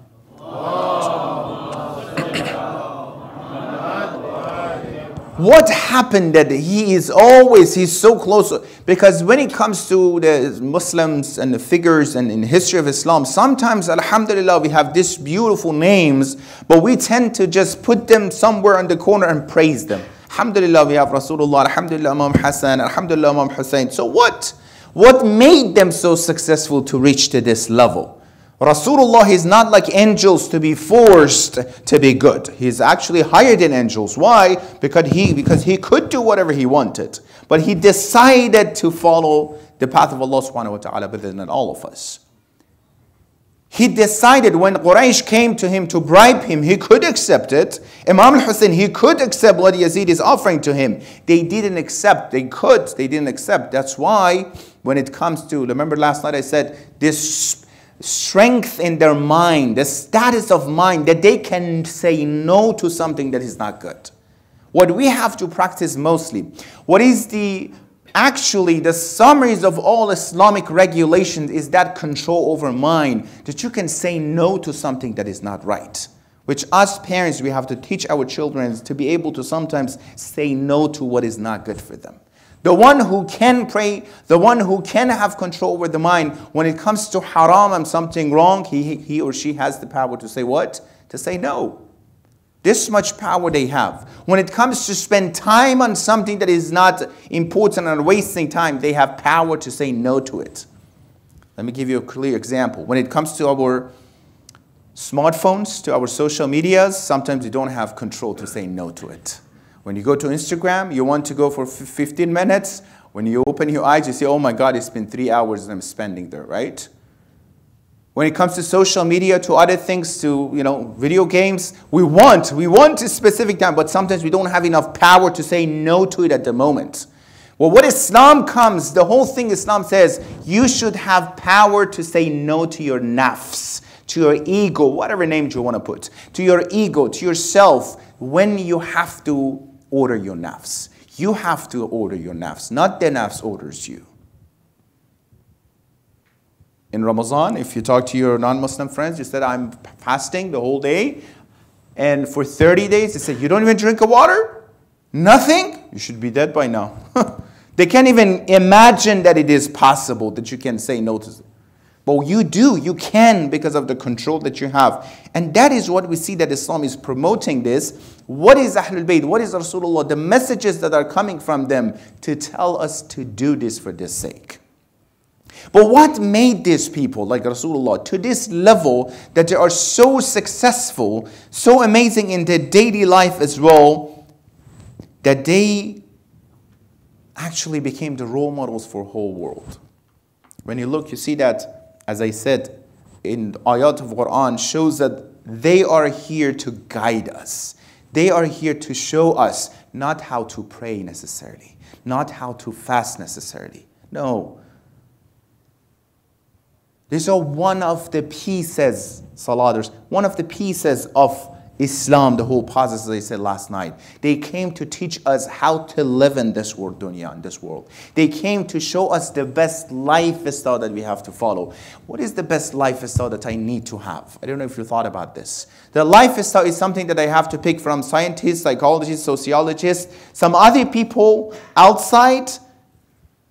What happened that he's so close? Because when it comes to the Muslims and the figures and in the history of Islam, sometimes, alhamdulillah, we have these beautiful names, but we tend to just put them somewhere in the corner and praise them. Alhamdulillah, we have Rasulullah, alhamdulillah, Imam Hassan, alhamdulillah, Imam Hussein. So what made them so successful to reach to this level? Rasulullah is not like angels to be forced to be good. He's actually higher than angels. Why? Because he could do whatever he wanted. But he decided to follow the path of Allah subhanahu wa ta'ala better than all of us. He decided when Quraysh came to him to bribe him, he could accept it. Imam al-Hussein, he could accept what Yazid is offering to him. They didn't accept. They didn't accept. That's why when it comes to, remember last night I said, this strength in their mind, the status of mind, that they can say no to something that is not good. What we have to practice mostly, what is actually the summaries of all Islamic regulations is that control over mind, that you can say no to something that is not right. Which us parents, we have to teach our children to be able to sometimes say no to what is not good for them. The one who can pray, the one who can have control over the mind, when it comes to haram and something wrong, he or she has the power to say what? To say no. This much power they have. When it comes to spend time on something that is not important and wasting time, they have power to say no to it. Let me give you a clear example. When it comes to our smartphones, to our social medias, sometimes you don't have control to say no to it. When you go to Instagram, you want to go for 15 minutes, When you open your eyes, you say, oh my God, it's been 3 hours I'm spending there, right? When it comes to social media, to other things, to video games, we want a specific time, but sometimes we don't have enough power to say no to it at the moment. Well, what Islam comes, the whole thing Islam says, you should have power to say no to your nafs, to your ego, whatever name you want to put, to your ego, to yourself, when you have to order your nafs. You have to order your nafs, not the nafs orders you. In Ramadan, if you talk to your non-Muslim friends, you said, I'm fasting the whole day. And for 30 days, they said, you don't even drink water? Nothing? You should be dead by now. They can't even imagine that it is possible that you can say no to it. But you do. You can because of the control that you have. And that is what we see that Islam is promoting this. What is Ahlul Bayt? What is Rasulullah? The messages that are coming from them to tell us to do this for this sake. But what made these people like Rasulullah to this level that they are so successful, so amazing in their daily life as well, that they actually became the role models for the whole world? When you look, you see that, as I said, in ayat of Quran shows that they are here to guide us. They are here to show us not how to pray necessarily, not how to fast necessarily. No. These are one of the pieces, salaters, one of the pieces of Islam, the whole process, as I said last night. They came to teach us how to live in this world, dunya, in this world. They came to show us the best lifestyle that we have to follow. What is the best lifestyle that I need to have? I don't know if you thought about this. The lifestyle is something that I have to pick from scientists, psychologists, sociologists, some other people outside.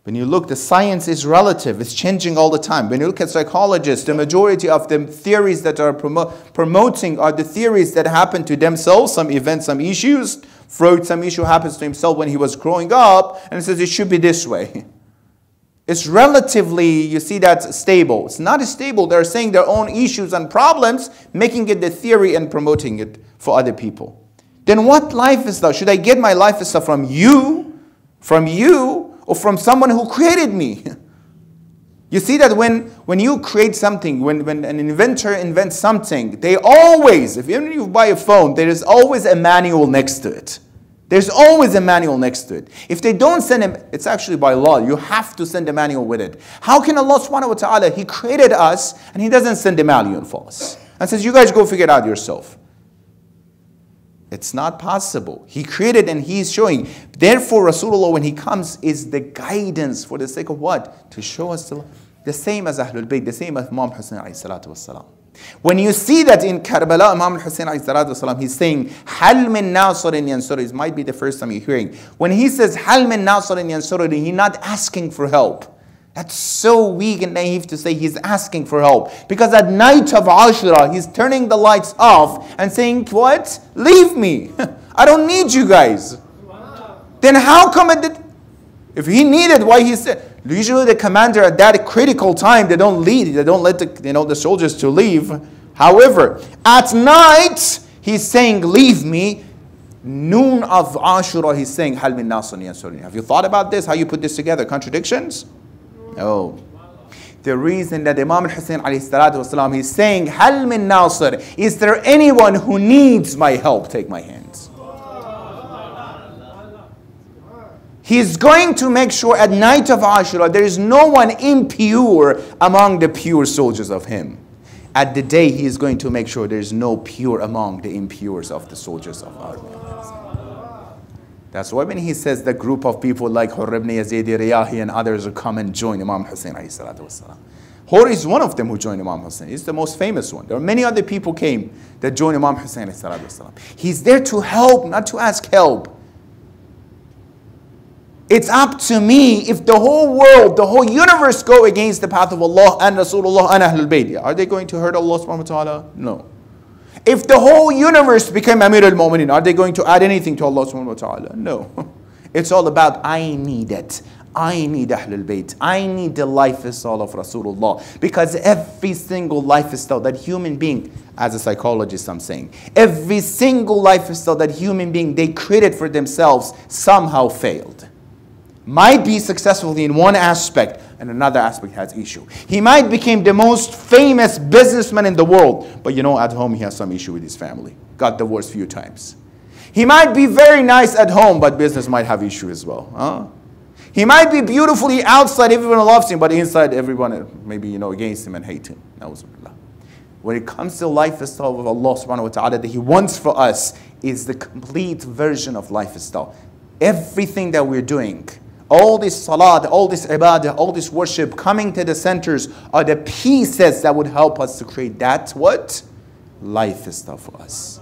When you look, the science is relative. It's changing all the time. When you look at psychologists, the majority of the theories that are promoting are the theories that happen to themselves, some events, some issues. Freud, some issue happens to himself when he was growing up, and he says it should be this way. It's relatively, you see, that's stable. It's not stable. They're saying their own issues and problems, making it the theory and promoting it for other people. Then what lifestyle? Should I get my lifestyle from you? From you? Or from someone who created me? You see that when you create something, when an inventor invents something, they always, if you buy a phone, there is always a manual next to it. There's always a manual next to it. If they don't send him, it's actually by law, you have to send a manual with it. How can Allah subhanahu wa ta'ala, He created us and He doesn't send a manual for us? And says, you guys go figure it out yourself. It's not possible. He created and He is showing. Therefore, Rasulullah, when He comes, is the guidance for the sake of what? To show us the same as Ahlul Bayt, the same as Imam Hussain alayhi salatu wassalam. When you see that in Karbala, Imam Hussain alayhi salatu wassalam, he's saying, Hal min nasirin yansuri. It might be the first time you're hearing. When he says, Hal min nasirin yansuri, he's not asking for help. That's so weak and naive to say he's asking for help. Because at night of Ashura, he's turning the lights off and saying, what? Leave me. I don't need you guys. Then how come it did? If he needed, why he said? Usually the commander at that critical time, they don't lead. They don't let the soldiers to leave. However, at night, he's saying, leave me. Noon of Ashura, he's saying, Hal min nasrin yansuruni. Have you thought about this? How you put this together? Contradictions? No. The reason that Imam al-Hussein alayhi salatu wasalam, he's saying, Hal min nasir, is there anyone who needs my help? Take my hands. He's going to make sure at night of Ashura, there is no one impure among the pure soldiers of him. At the day, he is going to make sure there is no pure among the impures of the soldiers of Allah. That's why when he says the group of people like Hurr ibn Yazid Riyahi and others will come and join Imam Hussein alayhi salatu wasalam. Hurr is one of them who joined Imam Hussein. He's the most famous one. There are many other people came that joined Imam Hussein alayhi salatu wasalam. He's there to help, not to ask help. It's up to me if the whole world, the whole universe go against the path of Allah and Rasulullah and Ahlul Bayt. Are they going to hurt Allah subhanahu wa ta'ala? No. If the whole universe became Amir al-Mu'mineen, are they going to add anything to Allah subhanahu wa ta'ala? No. It's all about, I need it. I need Ahlul Bayt. I need the lifestyle of Rasulullah. Because every single lifestyle that human being, as a psychologist I'm saying, every single lifestyle that human being they created for themselves somehow failed. might be successful in one aspect and another aspect has issue. He might become the most famous businessman in the world, but you know, at home he has some issue with his family. Got divorced a few times. He might be very nice at home, but business might have issue as well. Huh? He might be beautifully outside, everyone loves him, but inside everyone maybe, you know, against him and hate him. When it comes to lifestyle of Allah subhanahu wa ta'ala that He wants for us is the complete version of lifestyle. Everything that we're doing, all this salat, all this ibadah, all this worship, coming to the centers are the pieces that would help us to create that what? Lifestyle for us.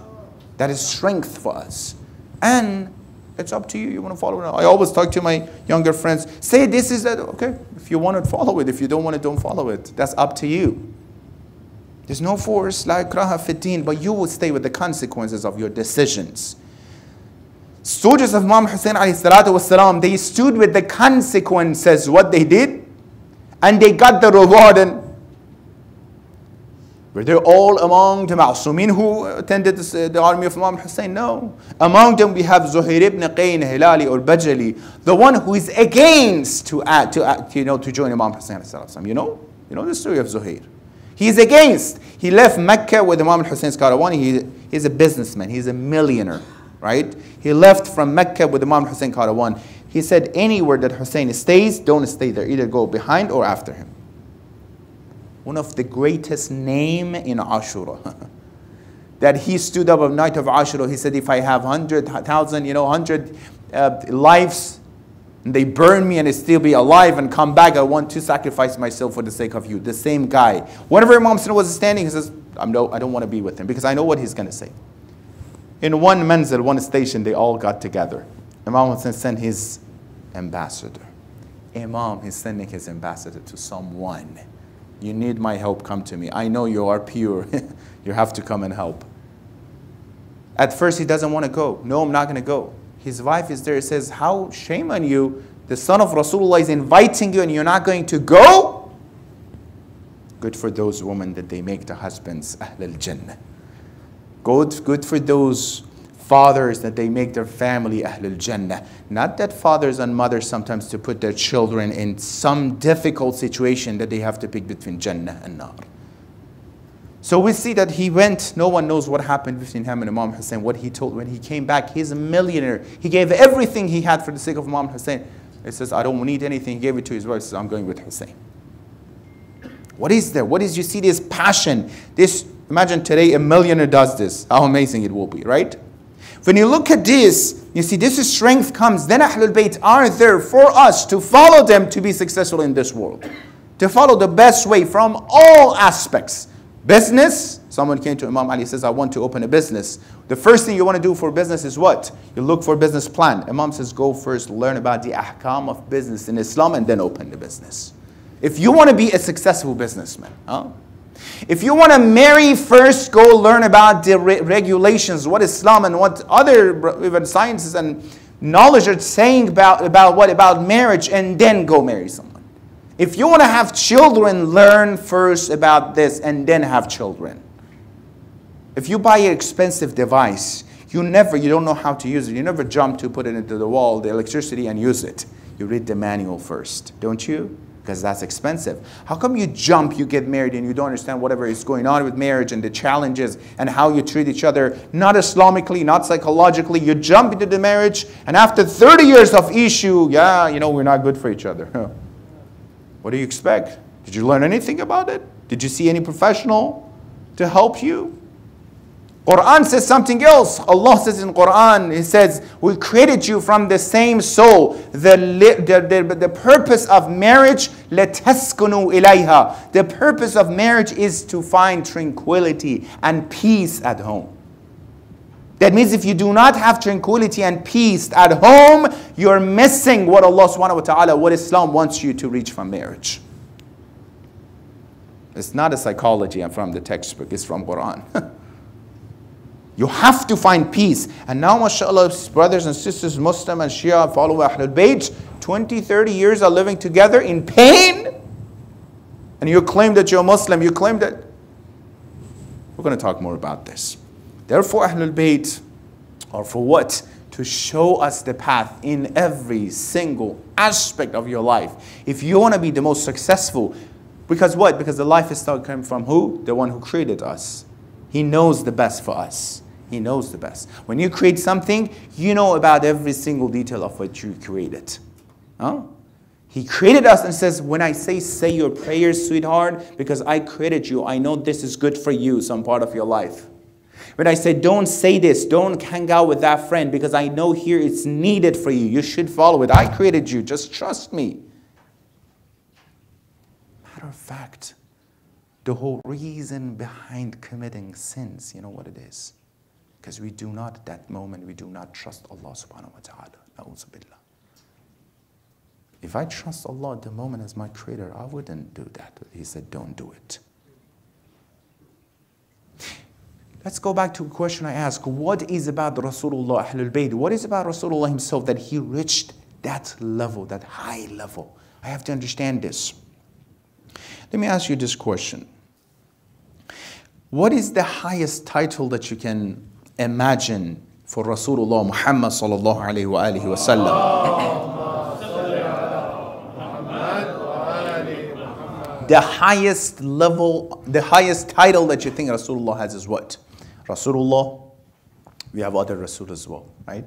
That is strength for us. And it's up to you. You want to follow it. I always talk to my younger friends. Say this is that. Okay. If you want it, follow it. If you don't want it, don't follow it. That's up to you. There's no force like ikraha fi din, but you will stay with the consequences of your decisions. Soldiers of Imam Hussein alayhi salatu wasalam, they stood with the consequences, what they did, and they got the reward. And were they all among the ma'sumin who attended the army of Imam Hussein? No. Among them we have Zuhair ibn Qayn Hilali or Bajali, the one who is against to join Imam Hussein alayhi salatu. You know the story of Zuhair. He is against. He left Mecca with Imam Hussein's Karawani. He's a businessman. He's a millionaire, right? He left from Mecca with Imam Hussein Karawani. He said anywhere that Hussein stays, don't stay there. Either go behind or after him. One of the greatest name in Ashura. That he stood up on night of Ashura. He said, if I have 100,000, 100 lives, and they burn me and I still be alive and come back, I want to sacrifice myself for the sake of you. The same guy. Whenever Imam Hussein was standing, he says, I don't want to be with him because I know what he's going to say. In one manzil, one station, they all got together. Imam Hussein sent his ambassador. Imam is sending his ambassador to someone. You need my help, come to me. I know you are pure. You have to come and help. At first, he doesn't want to go. No, I'm not going to go. His wife is there. He says, how shame on you. The son of Rasulullah is inviting you and you're not going to go? Good for those women that they make the husbands Ahlul Jannah. Good for those fathers that they make their family Ahlul Jannah. Not that fathers and mothers sometimes to put their children in some difficult situation that they have to pick between Jannah and Nar. So we see that he went, no one knows what happened between him and Imam Hussein, what he told when he came back. He's a millionaire. He gave everything he had for the sake of Imam Hussein. He says, I don't need anything. He gave it to his wife. He says, I'm going with Hussein. What is there? What is, you see this passion? This, imagine today a millionaire does this. How amazing it will be, right? When you look at this, you see this strength comes. Then Ahlul Bayt are there for us to follow them to be successful in this world. To follow the best way from all aspects. Business, someone came to Imam Ali, says, I want to open a business. The first thing you want to do for business is what? You look for a business plan. Imam says, go first, learn about the ahkam of business in Islam and then open the business. If you want to be a successful businessman, if you want to marry first, go learn about the regulations, what Islam and what other even sciences and knowledge are saying about marriage, and then go marry someone. If you want to have children, learn first about this and then have children. If you buy an expensive device, you don't know how to use it. You never jump to put it into the wall, the electricity, and use it. You read the manual first, don't you? Because that's expensive. How come you jump, you get married, and you don't understand whatever is going on with marriage and the challenges and how you treat each other, not Islamically, not psychologically. You jump into the marriage, and after 30 years of issue, we're not good for each other. What do you expect? Did you learn anything about it? Did you see any professional to help you? Quran says something else. Allah says in Quran, He says, we created you from the same soul. The purpose of marriage, لَتَسْكُنُوا إِلَيْهَا. The purpose of marriage is to find tranquility and peace at home. That means if you do not have tranquility and peace at home, you're missing what Allah subhanahu wa ta'ala, what Islam wants you to reach from marriage. It's not a psychology from the textbook, it's from Quran. You have to find peace. And now, mashallah, brothers and sisters, Muslim and Shia, follow Ahlul Bayt, 20, 30 years are living together in pain. And you claim that you're Muslim, you claim that. We're going to talk more about this. Therefore, Ahlul Bayt are for what? to show us the path in every single aspect of your life. If you want to be the most successful, because what? Because the life is still coming from who? The one who created us. He knows the best for us. He knows the best. When you create something, you know about every single detail of what you created. Huh? He created us and says, when I say your prayers, sweetheart, because I created you, I know this is good for you, some part of your life. When I say, don't say this, don't hang out with that friend, because I know here it's needed for you. You should follow it. I created you. Just trust me. Matter of fact, the whole reason behind committing sins, you know what it is? Because we do not, at that moment, we do not trust Allah subhanahu wa ta'ala. Na'udzu billah. If I trust Allah at the moment as my creator, I wouldn't do that. He said, don't do it. Let's go back to a question I asked. What is about Rasulullah, Ahlul Bayt? What is about Rasulullah himself that he reached that level, that high level? I have to understand this. Let me ask you this question. What is the highest title that you can imagine for Rasulullah Muhammad sallallahu alayhi wa alihi wa sallam? The highest level, the highest title that you think Rasulullah has is what? Rasulullah, we have other Rasul as well, right?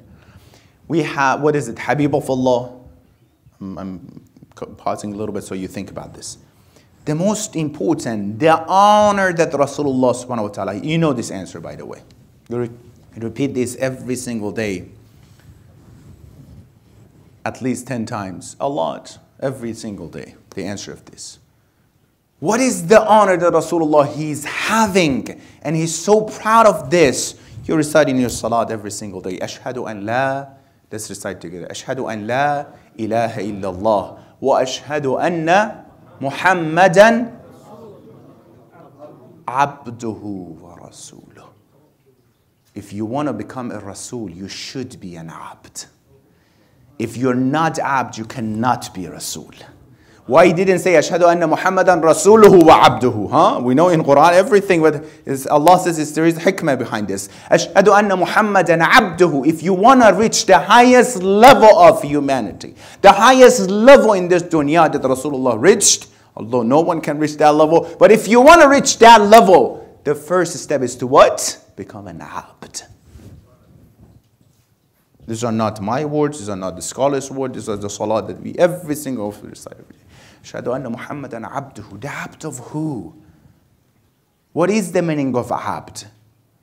We have, what is it? Habib of Allah. I'm pausing a little bit so you think about this. The most important, the honor that Rasulullah subhanahu wa ta'ala, you know this answer by the way. You repeat this every single day. At least 10 times. A lot. Every single day. The answer of this. What is the honor that Rasulullah he's having? And he's so proud of this. You're reciting your salat every single day. Ashhadu an la, let's recite together. Ashhadu an la ilaha illallah. Wa ashhadu anna Muhammadan abduhu wa rasuluh. If you want to become a Rasul, you should be an abd. If you're not abd, you cannot be a Rasul. Why he didn't say Ashhadu anna Muhammadan Rasuluhu wa abduhu? Huh? We know in Quran everything, but Allah says there is hikmah behind this. Ashhadu anna Muhammadan abduhu. If you want to reach the highest level of humanity, the highest level in this dunya that Rasulullah reached, although no one can reach that level, but if you want to reach that level, the first step is to what? Become an abd. These are not my words, these are not the scholars' words, these are the salat that we every single recite every day. Ashhadu anna Muhammadan abduhu. The abd of who? What is the meaning of abd?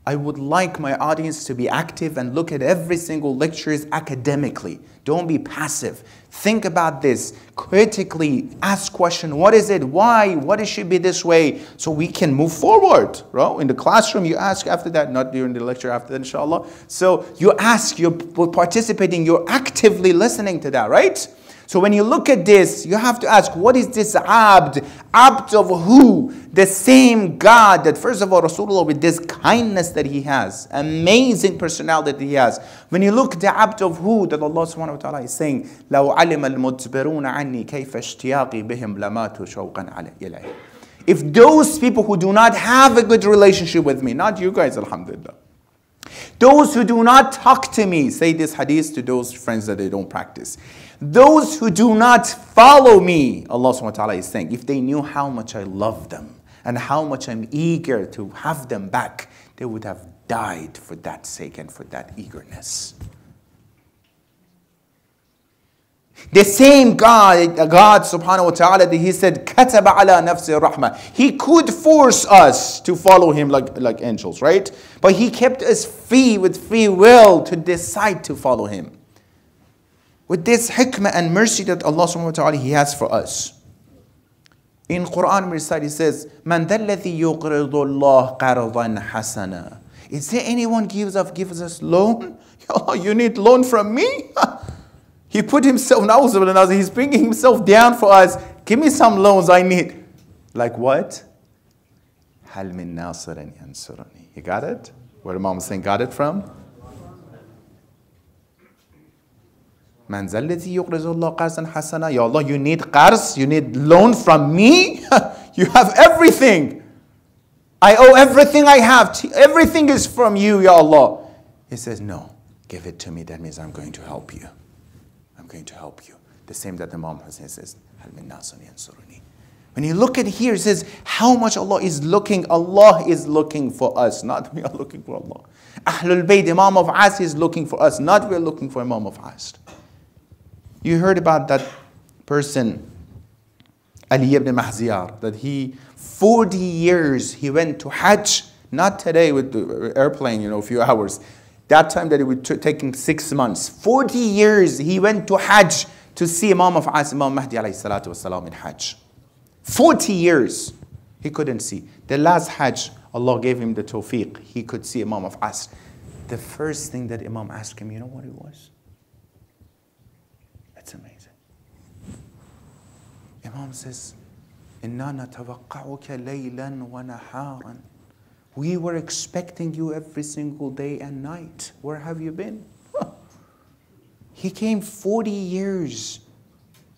I would like my audience to be active and look at every single lectures academically. Don't be passive. Think about this. Critically ask question. What is it? Why? What it should be this way? So we can move forward. Right? In the classroom, you ask after that. Not during the lecture after that, inshallah. So you ask, you're participating, you're actively listening to that, right? So when you look at this, you have to ask, what is this abd? Abd of who? The same God that, first of all, Rasulullah, with this kindness that he has, amazing personality that he has. When you look at the abd of who, that Allah subhanahu wa ta'ala is saying, لَوْ عَلِمَ الْمُدْبِرُونَ عَنِّي كَيْفَ اشْتِيَاقِي بِهِمْ لَمَاتُوا شَوْقًا عَلَيْهِ. If those people who do not have a good relationship with me, not you guys, alhamdulillah, those who do not talk to me, say this hadith to those friends that they don't practice. Those who do not follow me, Allah subhanahu wa ta'ala is saying, if they knew how much I love them and how much I'm eager to have them back, they would have died for that sake and for that eagerness. The same God subhanahu wa ta'ala, that he said, كَتَبَ عَلَى نَفْسِ الرَّحْمَةِ. He could force us to follow him like angels, right? But he kept us free, with free will, to decide to follow him. With this hikmah and mercy that Allah subhanahu wa ta'ala he has for us. In Quran we recite, he says, مَنْ ذَا الَّذِي يُقْرِضُ اللَّهَ قَرْضًا حَسَنًا. Is there anyone gives us loan? Oh, you need loan from me? He put himself, he's bringing himself down for us. Give me some loans I need. Like what? هَلْ مِن نَاصِرٍ يَنْصُرُنِي. You got it? Where Imam Hussein got it from? Man zalladhi yuqrizullah qarsan hasana. Ya Allah, you need qars, you need loan from me? You have everything. I owe everything I have. Everything is from you, Ya Allah. He says, no. give it to me. That means I'm going to help you. I'm going to help you. The same that Imam Hussein says, when you look at here, it says how much Allah is looking. Allah is looking for us, not we are looking for Allah. Ahlul Bayt, Imam of Asr is looking for us, not we are looking for Imam of Asr. You heard about that person, Ali ibn Mahziyar, that he, 40 years he went to Hajj, not today with the airplane, a few hours. That time that it would take him 6 months. 40 years he went to Hajj to see Imam of Asr, Imam Mahdi alayhi salatu wasalam in Hajj. 40 years he couldn't see. The last Hajj, Allah gave him the tawfiq. He could see Imam of Asr. The first thing that Imam asked him, you know what it was? It's amazing. Imam says, Inna natawaqqa'uka laylan wa naharan. We were expecting you every single day and night. Where have you been? He came 40 years.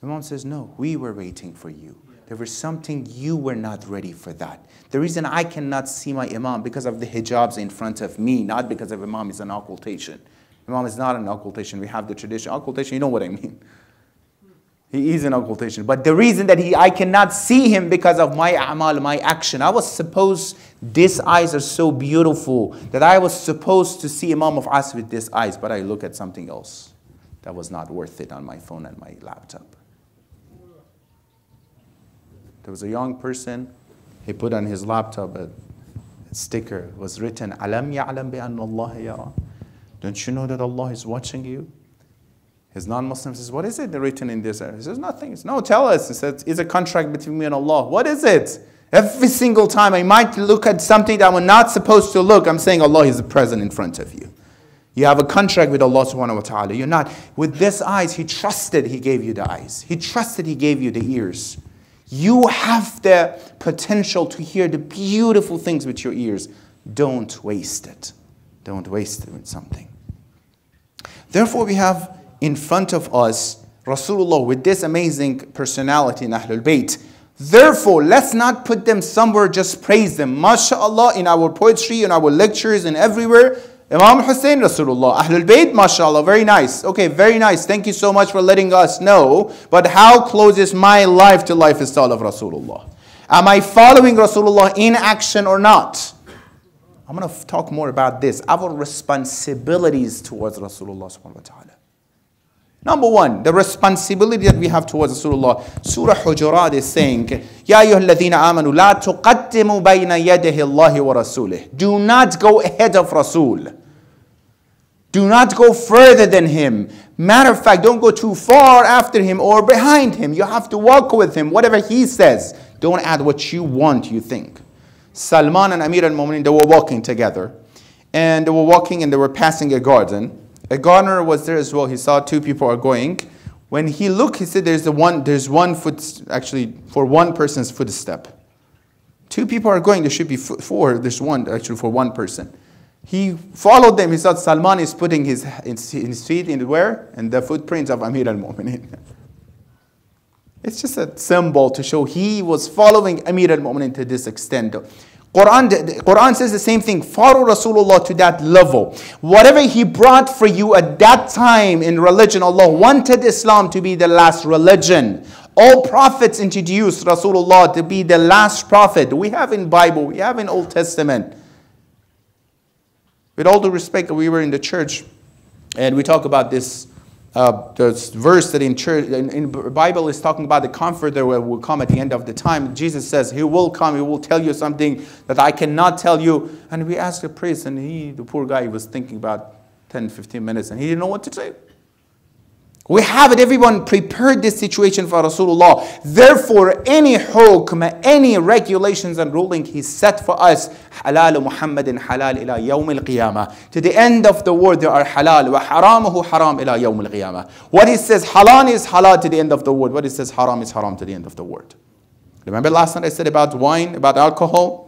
Imam says, no, we were waiting for you. There was something you were not ready for that. The reason I cannot see my Imam because of the hijabs in front of me, not because of Imam is an occultation. Imam is not an occultation. We have the tradition. Occultation, you know what I mean. He is an occultation. But the reason that I cannot see him because of my amal, my action. I was supposed, these eyes are so beautiful that I was supposed to see Imam of Asr with these eyes, but I look at something else that was not worth it on my phone and my laptop. There was a young person, he put on his laptop a sticker, it was written, Alam ya'lam bi anna Allah yara. Don't you know that Allah is watching you? His non-Muslim says, what is it written in this? He says, nothing. He says, no, tell us. He says, it's a contract between me and Allah. What is it? Every single time I might look at something that I'm not supposed to look, I'm saying Allah is present in front of you. You have a contract with Allah subhanahu wa ta'ala. You're not. With this eyes, He trusted He gave you the eyes. He trusted He gave you the ears. You have the potential to hear the beautiful things with your ears. Don't waste it. Don't waste it with something. Therefore, we have in front of us Rasulullah with this amazing personality in Ahlul Bayt. Therefore, let's not put them somewhere, just praise them. MashaAllah, in our poetry, in our lectures, and everywhere. Imam Hussein, Rasulullah. Ahlul Bayt, MashaAllah, very nice. Okay, very nice. Thank you so much for letting us know. But how close is my life to lifestyle of Rasulullah? Am I following Rasulullah in action or not? I'm going to talk more about this. Our responsibilities towards Rasulullah subhanahu wa ta'ala. Number one, the responsibility that we have towards Rasulullah. Surah Hujurat is saying, Ya ayyuhalladhina amanu, la tuqaddimu bayna yadahi Allahi wa rasulih. Do not go ahead of Rasul. Do not go further than him. Matter of fact, don't go too far after him or behind him. You have to walk with him, whatever he says. Don't add what you want, you think. Salman and Amir al-Mu'minin, they were walking together. And they were walking and they were passing a garden. A gardener was there as well. He saw two people are going. When he looked, he said there's one foot, actually, for one person's footstep. Two people are going, there should be four. There's one, actually, for one person. He followed them. He saw Salman is putting his feet in where? In the footprints of Amir al-Mu'minin. It's just a symbol to show he was following Amir al-Mu'minin to this extent. Quran says the same thing. Follow Rasulullah to that level. Whatever he brought for you at that time in religion, Allah wanted Islam to be the last religion. All prophets introduced Rasulullah to be the last prophet. We have in Bible, we have in Old Testament. With all due respect, we were in the church and we talk about this verse that in Bible is talking about the comforter that will come at the end of the time. Jesus says, He will come, He will tell you something that I cannot tell you. And we asked the priest, and the poor guy, was thinking about 10, 15 minutes, and he didn't know what to say. We have it, everyone prepared this situation for Rasulullah. Therefore, any hukm, any regulations and ruling He set for us, halal Muhammadin halal ila yawm al-qiyamah. To the end of the world, there are halal, wa haramuhu haram ila yawm al-qiyamah. What He says halal is halal to the end of the world. What He says haram is haram to the end of the world. Remember last night I said about wine, about alcohol?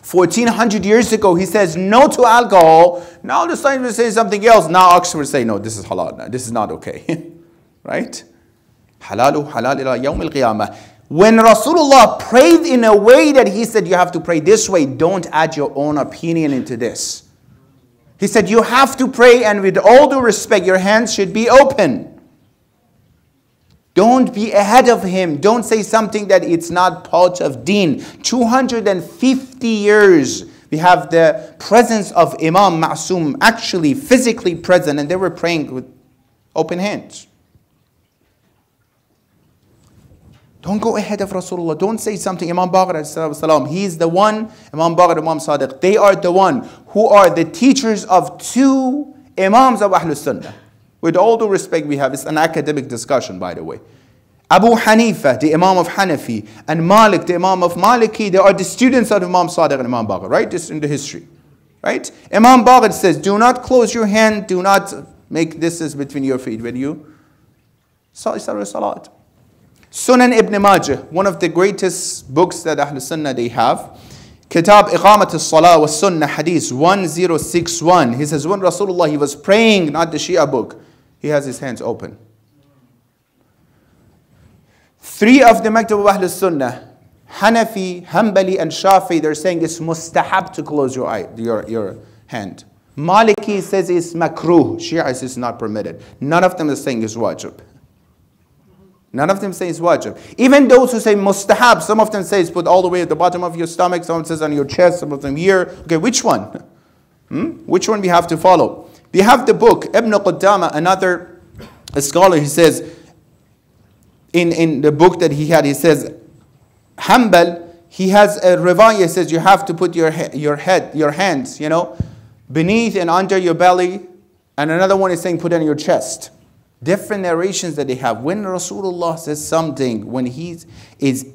1400 years ago, He says no to alcohol. Now the scientists say something else. Now Oxford say, no, this is halal. No, this is not okay. Right? Halalu halal ila yawm al-qiyamah. When Rasulullah prayed in a way that He said you have to pray this way, don't add your own opinion into this. He said, you have to pray, and with all due respect, your hands should be open. Don't be ahead of him. Don't say something that it's not part of deen. 250 years we have the presence of Imam Ma'soom actually physically present, and they were praying with open hands. Don't go ahead of Rasulullah. Don't say something. Imam Baqir, he's the one, Imam Baqir, Imam Sadiq, they are the one who are the teachers of two Imams of Ahlul Sunnah. With all due respect we have, it's an academic discussion by the way. Abu Hanifa, the Imam of Hanafi, and Malik, the Imam of Maliki, they are the students of Imam Sadiq and Imam Baqir, right? This in the history, right? Imam Baqir says, do not close your hand, do not make distance between your feet when you start salat. Sunan Ibn Majah, one of the greatest books that Ahlul Sunnah they have. Kitab Iqamat al-Salah wa Sunnah Hadith 1061. He says when Rasulullah, he was praying, not the Shia book, he has his hands open. Three of the Maktab of Ahlul Sunnah, Hanafi, Hanbali and Shafi, they're saying it's mustahab to close your hand. Maliki says it's makruh. Shia says it's not permitted. None of them is saying it's wajib. None of them say it's wajib. Even those who say mustahab, some of them say it's put all the way at the bottom of your stomach, some says on your chest, some of them here. Okay, which one? Which one we have to follow? We have the book, Ibn Qudama, another scholar, he says, in the book that he had, he says, Hanbal, he has a riwayah, he says you have to put your hands, beneath and under your belly, and another one is saying put it on your chest. Different narrations that they have. When Rasulullah says something, when he is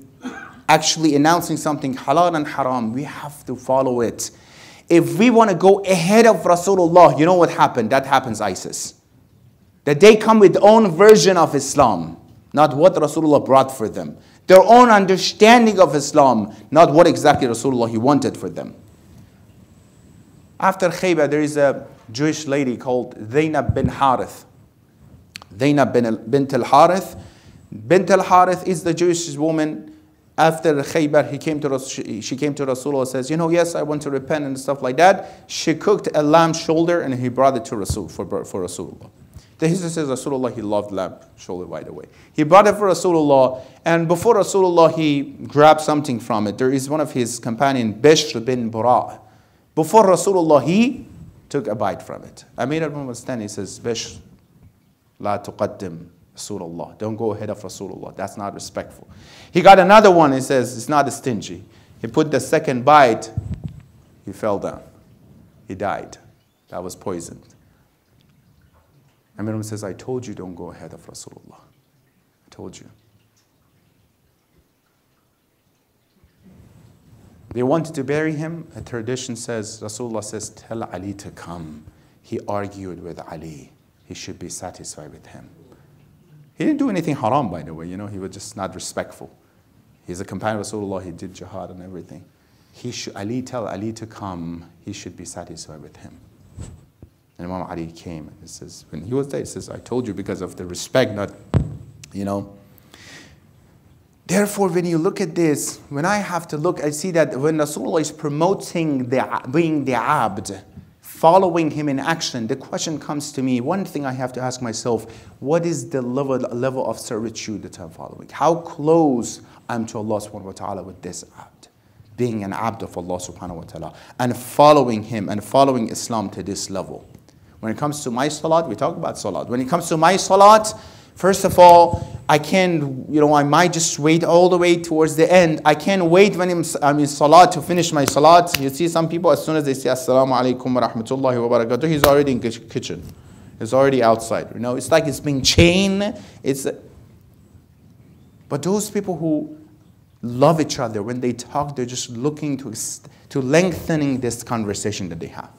actually announcing something halal and haram, we have to follow it. If we want to go ahead of Rasulullah, you know what happened? That happens ISIS. That they come with their own version of Islam, not what Rasulullah brought for them. Their own understanding of Islam, not what exactly Rasulullah he wanted for them. After Khaybar, there is a Jewish lady called Zainab bin Harith. Zainab bint al-Harith. Bint al-Harith is the Jewish woman. After Khaybar, she came to Rasulullah and says, yes, I want to repent and stuff like that. She cooked a lamb shoulder and he brought it to Rasul for Rasulullah. The history says Rasulullah, he loved lamb shoulder by the way. He brought it for Rasulullah, and before Rasulullah, he grabbed something from it. There is one of his companions, Bishr bin Bara. Before Rasulullah, he took a bite from it. Amir al-Mu'minin was standing, he says, Bishr, La tuqaddim Rasulullah. Don't go ahead of Rasulullah. That's not respectful. He got another one. He says, it's not stingy. He put the second bite. He fell down. He died. That was poisoned. Amir says, I told you don't go ahead of Rasulullah. I told you. They wanted to bury him. A tradition says, Rasulullah says, tell Ali to come. He argued with Ali. He should be satisfied with him. He didn't do anything haram, by the way. He was just not respectful. He's a companion of Rasulullah. He did jihad and everything. Tell Ali to come. He should be satisfied with him. And Imam Ali came and he says, when he was there, he says, I told you because of the respect, not, Therefore, when you look at this, when I have to look, I see that when Rasulullah is promoting being the abd, following him in action, the question comes to me, one thing I have to ask myself, what is the level of servitude that I'm following? How close I'm to Allah subhanahu wa ta'ala with this abd? Being an abd of Allah subhanahu wa ta'ala and following him and following Islam to this level. When it comes to my salat, we talk about salat. When it comes to my salat, first of all, I might just wait all the way towards the end. I can't wait when I'm in salat to finish my salat. You see some people, as soon as they say Assalamu alaikum wa rahmatullahi wa barakatuh, he's already in the kitchen. He's already outside. It's like it's being chained. But those people who love each other, when they talk, they're just looking to lengthening this conversation that they have.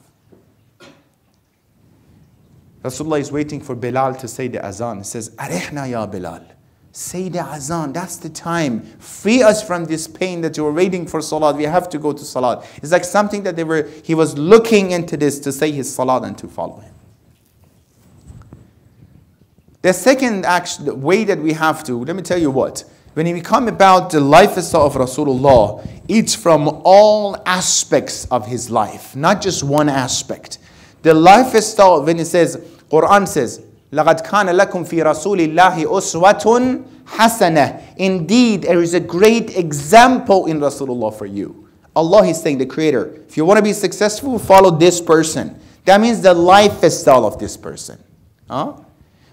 Rasulullah is waiting for Bilal to say the azan. He says, Arihna ya Bilal. Say the azan. That's the time. Free us from this pain that you were waiting for salat. We have to go to salat. It's like something that he was looking into this to say his salat and to follow him. The second way that we have to, let me tell you what. When we come about the lifestyle of Rasulullah, it's from all aspects of his life, not just one aspect. The lifestyle, when it says, Quran says, لَقَدْ كَانَ لَكُمْ فِي رَسُولِ اللَّهِ أُسْوَةٌ حَسَنَةٌ. Indeed, there is a great example in Rasulullah for you. Allah is saying, the Creator, if you want to be successful, follow this person. That means the lifestyle of this person. Huh?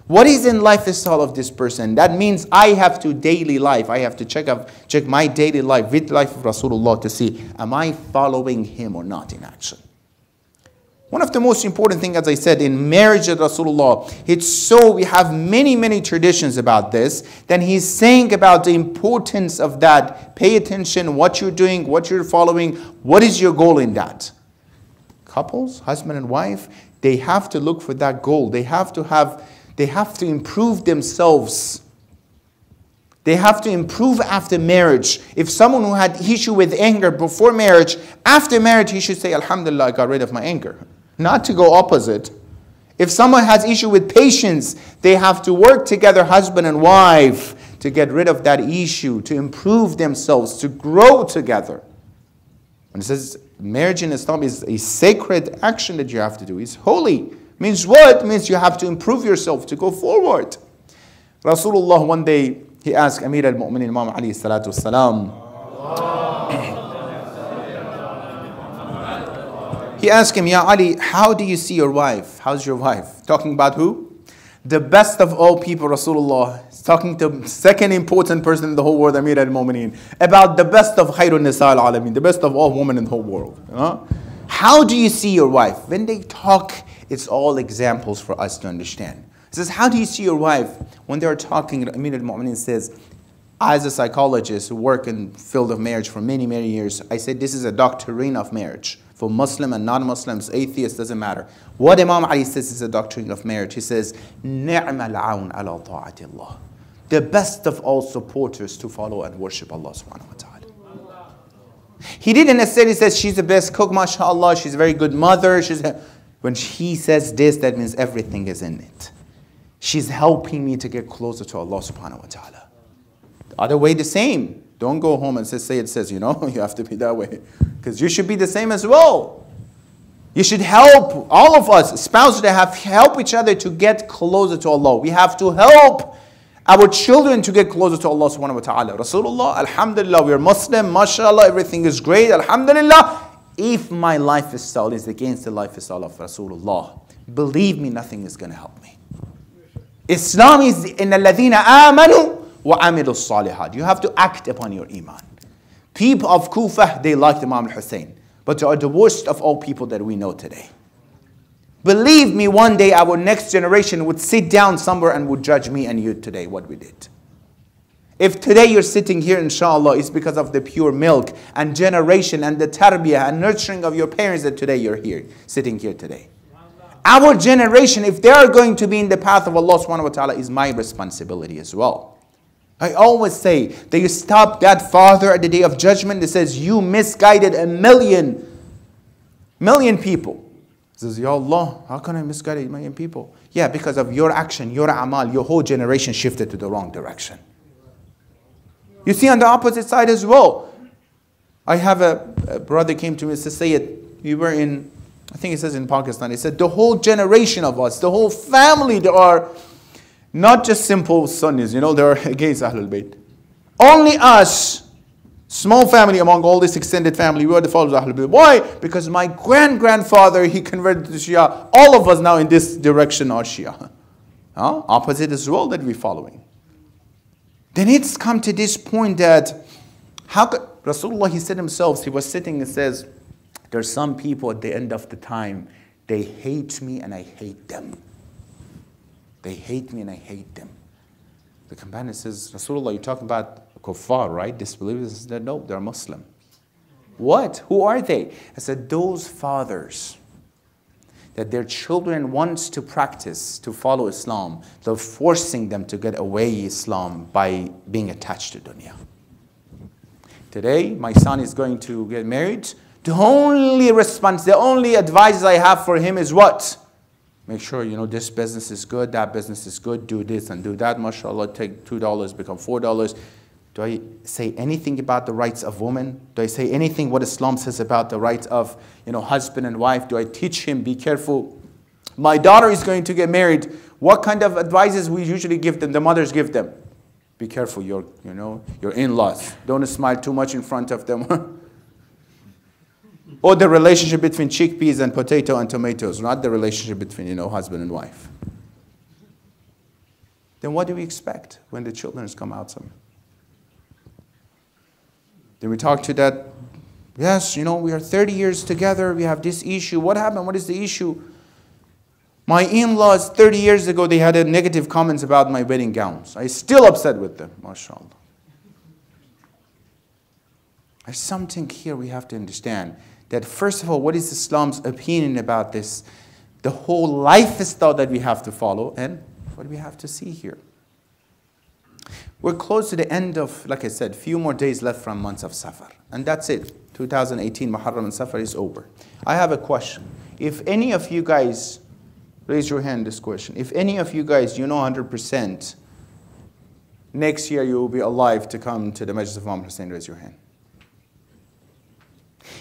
What is in lifestyle of this person? That means I have to daily life. I have to check my daily life with life of Rasulullah to see, am I following him or not in action? One of the most important things, as I said, in marriage at Rasulullah, we have many traditions about this. Then he's saying about the importance of that. Pay attention, what you're doing, what you're following, what is your goal in that? Couples, husband and wife, they have to look for that goal. They have to improve themselves. They have to improve after marriage. If someone who had issue with anger before marriage, after marriage he should say, Alhamdulillah, I got rid of my anger. Not to go opposite. If someone has issue with patience, they have to work together, husband and wife, to get rid of that issue, to improve themselves, to grow together. When it says marriage in Islam is a sacred action that you have to do. It's holy. Means what? Means you have to improve yourself to go forward. Rasulullah one day, he asked Amir al-Mu'minin Imam alayhi salatu wasalam. He asked him, Ya Ali, how do you see your wife? How's your wife? Talking about who? The best of all people, Rasulullah. He's talking to the second important person in the whole world, Amir al-Mu'minin. About the best of Khairun Nisa al-Alamin, the best of all women in the whole world. How do you see your wife? When they talk, it's all examples for us to understand. He says, how do you see your wife? When they're talking, Amir al-Mu'minin says, as a psychologist who work in the field of marriage for many years, I said this is a doctrine of marriage. For Muslim and non-Muslims, atheists, doesn't matter. What Imam Ali says is a doctrine of marriage. He says, نِعْمَ الْعَوْنَ عَلَى طَاعَةِ اللَّهِ. The best of all supporters to follow and worship Allah subhanahu wa ta'ala. He didn't necessarily say she's the best cook, mashallah, she's a very good mother. When he says this, that means everything is in it. She's helping me to get closer to Allah subhanahu wa ta'ala. The other way, the same. Don't go home and say, Seyed says, you have to be that way. Because you should be the same as well. You should help all of us, spouses, to help each other to get closer to Allah. We have to help our children to get closer to Allah subhanahu wa ta'ala. Rasulullah, alhamdulillah, we are Muslim, mashallah, everything is great, alhamdulillah. If my lifestyle is against the lifestyle of Rasulullah, believe me, nothing is going to help me. Islam is in الَّذِينَ آمَنُوا وَعَمِلُوا الصَّالِحَاتِ. You have to act upon your iman. People of Kufa, they liked Imam al-Hussein, but they are the worst of all people that we know today. Believe me, one day our next generation would sit down somewhere and would judge me and you today, what we did. If today you're sitting here, inshallah, it's because of the pure milk and generation and the tarbiyah and nurturing of your parents that today you're here, sitting here today. Our generation, if they are going to be in the path of Allah subhanahu wa ta'ala, is my responsibility as well. I always say that you stop that father at the day of judgment that says you misguided a million people. He says, Ya Allah, how can I misguide a million people? Yeah, because of your action, your amal, your whole generation shifted to the wrong direction. You see on the opposite side as well. I have a brother came to me and said, Seyed, we were in, I think he says in Pakistan, he said the whole generation of us, the whole family, they are not just simple Sunnis, they are against Ahlul Bayt. Only us, small family among all this extended family, we are the followers of Ahlul Bayt. Why? Because my grandfather, he converted to Shia. All of us now in this direction are Shia. Opposite as well that we're following. Then it's come to this point that, how could, Rasulullah, he said himself, he was sitting and says, there's some people at the end of the time, they hate me and I hate them. They hate me and I hate them. The companion says, Rasulullah, you're talking about kuffar, right? Disbelievers. He said, no, they're Muslim. What? Who are they? I said, those fathers that their children wants to practice, to follow Islam, they're forcing them to get away Islam by being attached to dunya. Today, my son is going to get married. The only response, the only advice I have for him is what? Make sure, this business is good, that business is good, do this and do that. MashaAllah, take $2, become $4. Do I say anything about the rights of women? Do I say anything what Islam says about the rights of, husband and wife? Do I teach him, be careful? My daughter is going to get married. What kind of advices we usually give them, the mothers give them? Be careful, your in-laws. Don't smile too much in front of them. Or the relationship between chickpeas and potato and tomatoes, not the relationship between, husband and wife. Then what do we expect when the children come out somewhere? Then we talk to that, yes, we are 30 years together, we have this issue. What happened? What is the issue? My in-laws, 30 years ago, they had negative comments about my wedding gowns. I'm still upset with them, mashallah. There's something here we have to understand. That first of all, what is Islam's opinion about this? The whole lifestyle that we have to follow, and what we have to see here. We're close to the end of, like I said, few more days left from months of Safar. And that's it. 2018 Muharram and Safar is over. I have a question. If any of you guys, raise your hand this question. If any of you guys, 100%, next year you will be alive to come to the Majalis of Imam Hussein, raise your hand.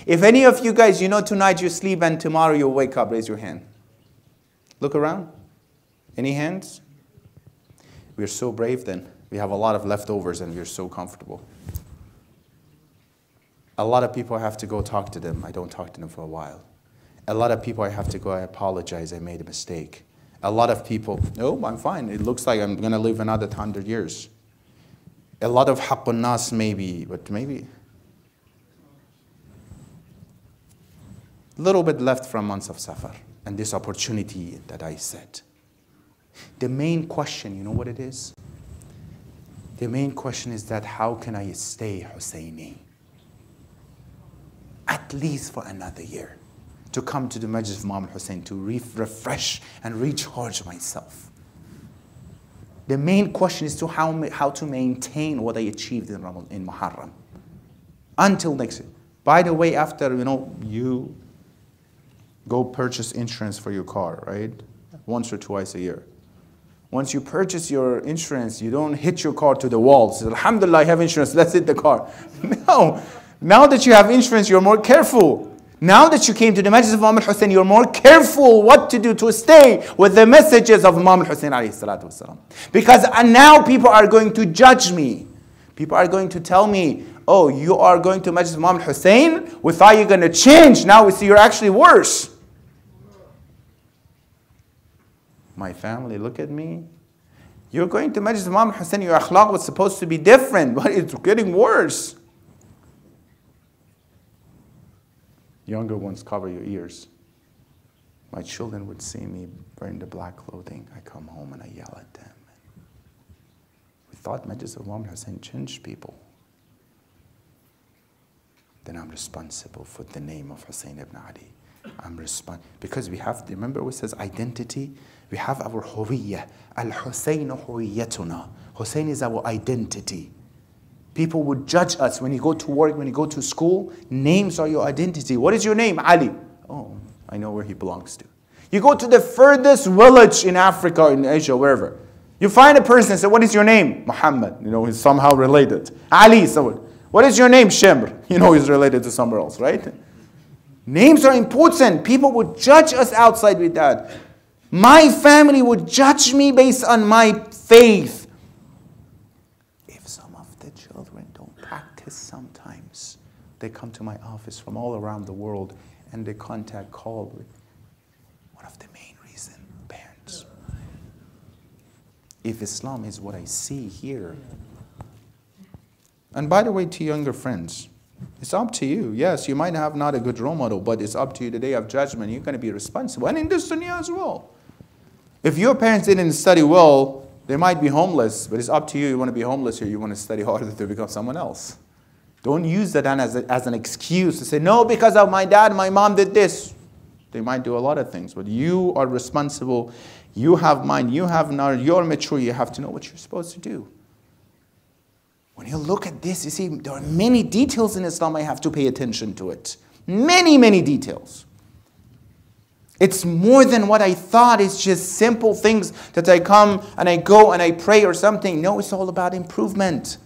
If any of you guys, tonight you sleep and tomorrow you wake up, raise your hand. Look around. Any hands? We're so brave then. We have a lot of leftovers and we're so comfortable. A lot of people I have to go talk to them. I don't talk to them for a while. A lot of people I have to go, I apologize, I made a mistake. A lot of people, no, I'm fine. It looks like I'm going to live another 100 years. A lot of haqqun nas maybe, but maybe a little bit left from months of Safar and this opportunity that I said. The main question, you know what it is? The main question is that how can I stay Husaini? At least for another year. To come to the Majalis of Imam Hussein to refresh and recharge myself. The main question is to how to maintain what I achieved in Muharram. Until next year. By the way, after you go purchase insurance for your car, right? Once or twice a year. Once you purchase your insurance, you don't hit your car to the wall. Say, Alhamdulillah, I have insurance, let's hit the car. No. Now that you have insurance, you're more careful. Now that you came to the Majalis of Imam Hussein, you're more careful what to do to stay with the messages of Imam Hussein alayhi salatu wasalam. Because now people are going to judge me. People are going to tell me, oh, you are going to Majalis of Imam Hussein? We thought you're going to change. Now we see you're actually worse. My family, look at me. You're going to Majalis of Imam Hussein, your akhlaq was supposed to be different, but it's getting worse. Younger ones, cover your ears. My children would see me wearing the black clothing. I come home and I yell at them. We thought Majalis of Imam Hussein changed people. Then I'm responsible for the name of Hussein ibn Ali. I'm responsible because we have, remember what it says identity? We have our huwiyya. Al-Hussein huwiyyatuna. Hussein is our identity. People would judge us when you go to work, when you go to school. Names are your identity. What is your name? Ali. Oh, I know where he belongs to. You go to the furthest village in Africa, in Asia, wherever. You find a person and say, what is your name? Muhammad. He's somehow related. Ali, someone. What is your name? Shimr. He's related to somewhere else, right? Names are important. People would judge us outside with that. My family would judge me based on my faith. If some of the children don't practice sometimes, they come to my office from all around the world and they call with one of the main reasons, parents. If Islam is what I see here, and by the way, to younger friends, it's up to you. Yes, you might have not a good role model, but it's up to you. The day of judgment, you're going to be responsible. And in this dunya as well. If your parents didn't study well, they might be homeless, but it's up to you. You want to be homeless or you want to study harder to become someone else. Don't use that as an excuse to say, no, because of my dad, my mom did this. They might do a lot of things, but you are responsible. You have mind, you have knowledge, you're mature, you have to know what you're supposed to do. When you look at this, you see there are many details in Islam I have to pay attention to it. Many, many details. It's more than what I thought. It's just simple things that I come and I go and I pray or something. No, it's all about improvement.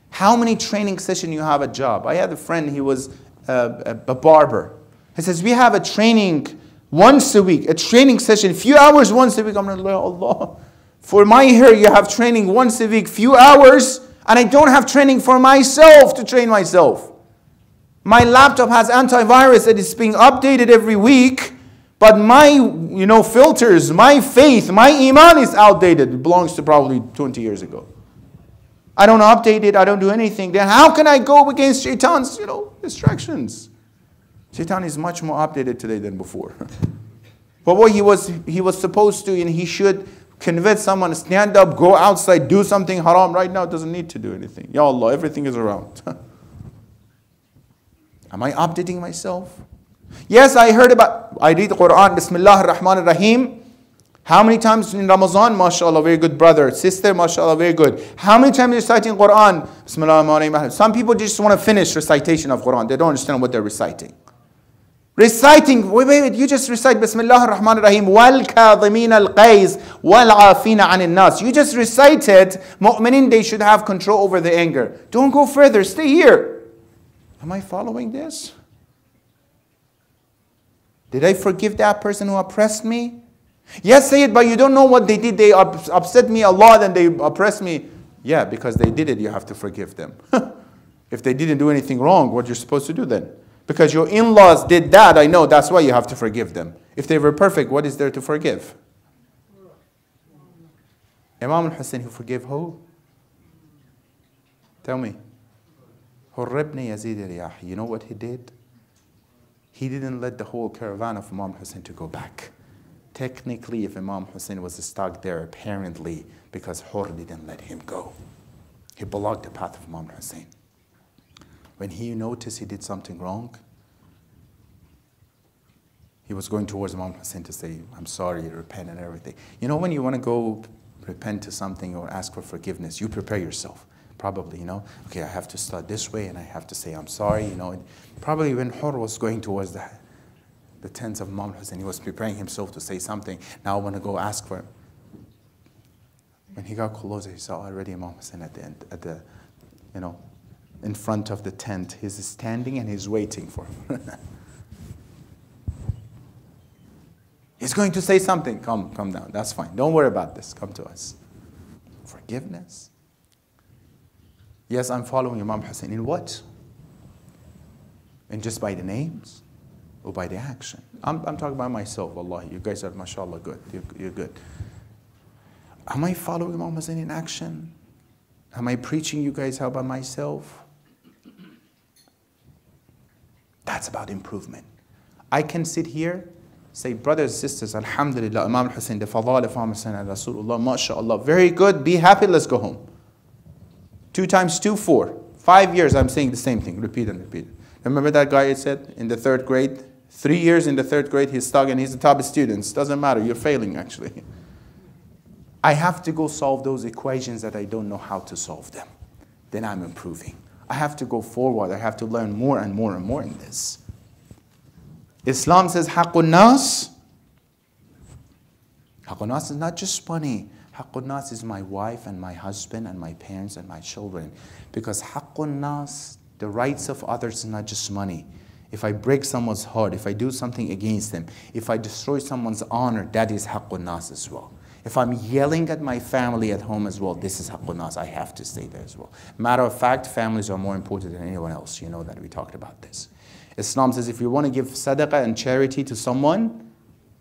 How many training sessions you have a job? I had a friend, he was a barber. He says, we have a training Once a week, a training session, few hours once a week. I'm like, Allah. For my hair, you have training once a week, few hours, and I don't have training for myself to train myself. My laptop has antivirus that is being updated every week, but my, filters, my faith, my iman is outdated. It belongs to probably 20 years ago. I don't update it, I don't do anything. Then how can I go against Shaitan's, distractions? Shaitan is much more updated today than before. But what he was supposed to, and he should convince someone to stand up, go outside, do something haram. Right now, it doesn't need to do anything. Ya Allah, everything is around. Am I updating myself? Yes, I read Quran, Bismillah ar-Rahman ar-Rahim. How many times in Ramadan? MashaAllah, very good brother. Sister, MashaAllah, very good. How many times reciting Quran? Bismillah ar-Rahman ar-Rahim. Some people just want to finish recitation of Quran. They don't understand what they're reciting. Reciting, wait, you just recite Bismillah ar-Rahman ar-Rahim. وَالْكَاظِمِينَ الْغَيْظَ وَالْعَافِينَ عَنِ النَّاسِ. You just recite it. Mu'minin, they should have control over the anger. Don't go further, stay here. Am I following this? Did I forgive that person who oppressed me? Yes, Seyed, but you don't know what they did. They upset me a lot and they oppressed me. Yeah, because they did it, you have to forgive them. If they didn't do anything wrong, what you're supposed to do then? Because your in-laws did that, I know, that's why you have to forgive them. If they were perfect, what is there to forgive? Imam al-Hussein, who forgave who? Tell me. Hurribni Yazid al-Riyah. You know what he did? He didn't let the whole caravan of Imam Hussein to go back. Technically, if Imam Hussein was stuck there, apparently, because Hur didn't let him go. He blocked the path of Imam Hussein. When he noticed he did something wrong, he was going towards Imam Hussein to say, I'm sorry, repent and everything. You know, when you want to go repent to something or ask for forgiveness, you prepare yourself. Probably, okay, I have to start this way and I have to say I'm sorry, Probably when Hur was going towards the tents of Imam Hussein, he was preparing himself to say something. Now I want to go ask for him. When he got closer, he saw already Imam Hussein at the end, in front of the tent. He's standing and he's waiting for him. He's going to say something. Come down. That's fine. Don't worry about this. Come to us. Forgiveness. Yes, I'm following Imam Hussein. In what? And just by the names? Or by the action? I'm talking about myself, wallahi. You guys are, mashallah, good. You're good. Am I following Imam Hussein in action? Am I preaching you guys how about myself? That's about improvement. I can sit here, say, brothers and sisters, alhamdulillah, Imam Hussein, the fadal of Imam Hussein, Rasulullah, mashallah, very good, be happy, let's go home. 2 times 2, 4. 5 years I'm saying the same thing, repeat and repeat. Remember that guy said in the 3rd grade? 3 years in the 3rd grade, he's stuck and he's the top student. Doesn't matter, you're failing actually. I have to go solve those equations that I don't know how to solve them. Then I'm improving. I have to go forward. I have to learn more and more and more in this. Islam says, Haqqun Nas. Haqqun Nas is not just money. Haqqun Nas is my wife and my husband and my parents and my children. Because Haqqun Nas, the rights of others, is not just money. If I break someone's heart, if I do something against them, if I destroy someone's honor, that is Haqqun Nas as well. If I'm yelling at my family at home as well, this is Haqqun Nas. I have to stay there as well. Matter of fact, families are more important than anyone else. You know that we talked about this. Islam says if you want to give sadaqah and charity to someone,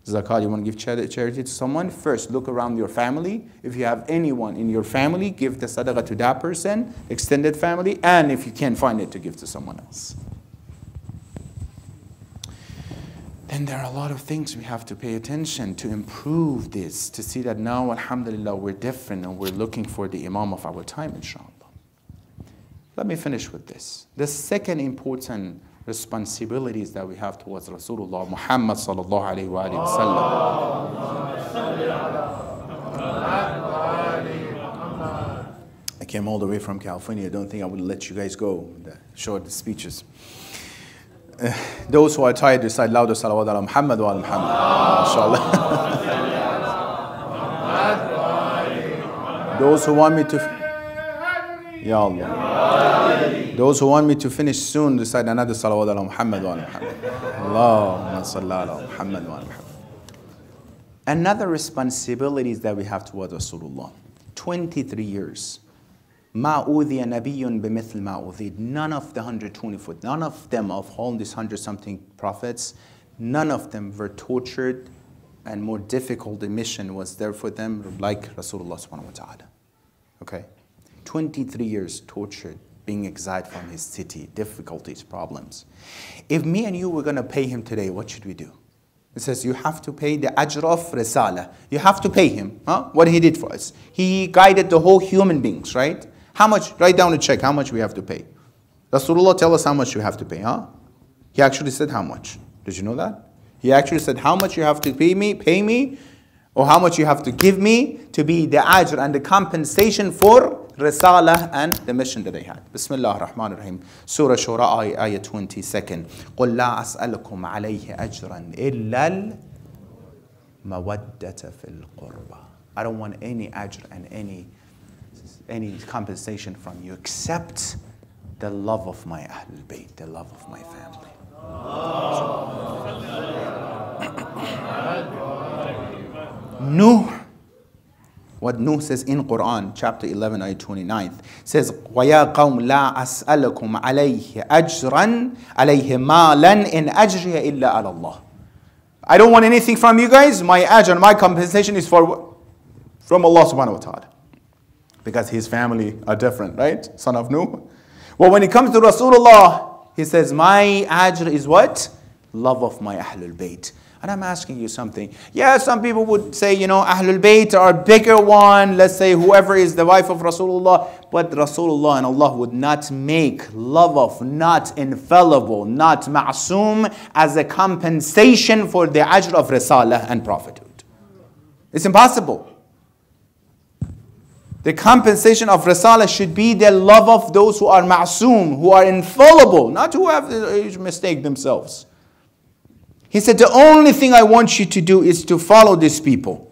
zakat, you want to give charity to someone, first look around your family. If you have anyone in your family, give the sadaqah to that person, extended family, and if you can't find it, to give to someone else. Then there are a lot of things we have to pay attention to improve this, to see that now, alhamdulillah, we're different and we're looking for the imam of our time, inshallah. Let me finish with this. The second important responsibilities that we have towards Rasulullah Muhammad sallallahu alayhi wa sallam. I came all the way from California. I don't think I would let you guys go with the short speeches. Those who are tired, recite louder salawat ala Muhammad wa ala Muhammad. Inshallah. Those who want me to, Ya Allah. Those who want me to finish soon, recite another salawat ala Muhammad wa ala Muhammad. Allahumma salli ala Muhammad wa ala Muhammad. Another responsibility that we have towards Rasulullah. 23 years. مَا أُوذِيَ نَبِيٌّ بِمِثْلِ مَا أُوذِيَ. None of the 124, none of them of all these 100-something prophets, none of them were tortured, and more difficult the mission was there for them, like Rasulullah subhanahu wa ta'ala. Okay? 23 years tortured, being exiled from his city, difficulties, problems. If me and you were going to pay him today, what should we do? It says you have to pay the ajr of risala. You have to pay him. What he did for us. He guided the whole human beings, right? How much? Write down a check. How much we have to pay. Rasulullah tell us how much you have to pay. He actually said how much. Did you know that? He actually said how much you have to pay me, or how much you have to give me to be the ajr and the compensation for Risala and the mission that they had. Bismillah ar-Rahman ar-Rahim. Surah Shura, ayah 22nd. قُلْ لَا أَسْأَلُكُمْ عَلَيْهِ أَجْرًا إِلَّا الْمَوَدَّةَ فِي الْقُرْبَى. I don't want any ajr and any compensation from you except the love of my Ahlul Bayt, the love of my family. Nuh. What Nuh says in Quran, chapter 11, ayah 29, says, وَيَا قَوْمْ لَا أَسْأَلَكُمْ عَلَيْهِ أَجْرًا عَلَيْهِ مَالًا إِنْ أَجْرِيَ إِلَّا عَلَى اللَّهِ. I don't want anything from you guys. My ajr, my compensation is from Allah subhanahu wa ta'ala. Because his family are different, right? Son of Nuh. Well, when it comes to Rasulullah, he says, my ajr is what? Love of my Ahlul Bayt. And I'm asking you something. Yeah, some people would say, Ahlul Bayt are a bigger one. Let's say whoever is the wife of Rasulullah. But Rasulullah and Allah would not make love of, not infallible, not ma'soom as a compensation for the ajr of Risalah and prophethood. It's impossible. The compensation of Risalah should be the love of those who are ma'soom, who are infallible, not who have the mistake themselves. He said, the only thing I want you to do is to follow these people.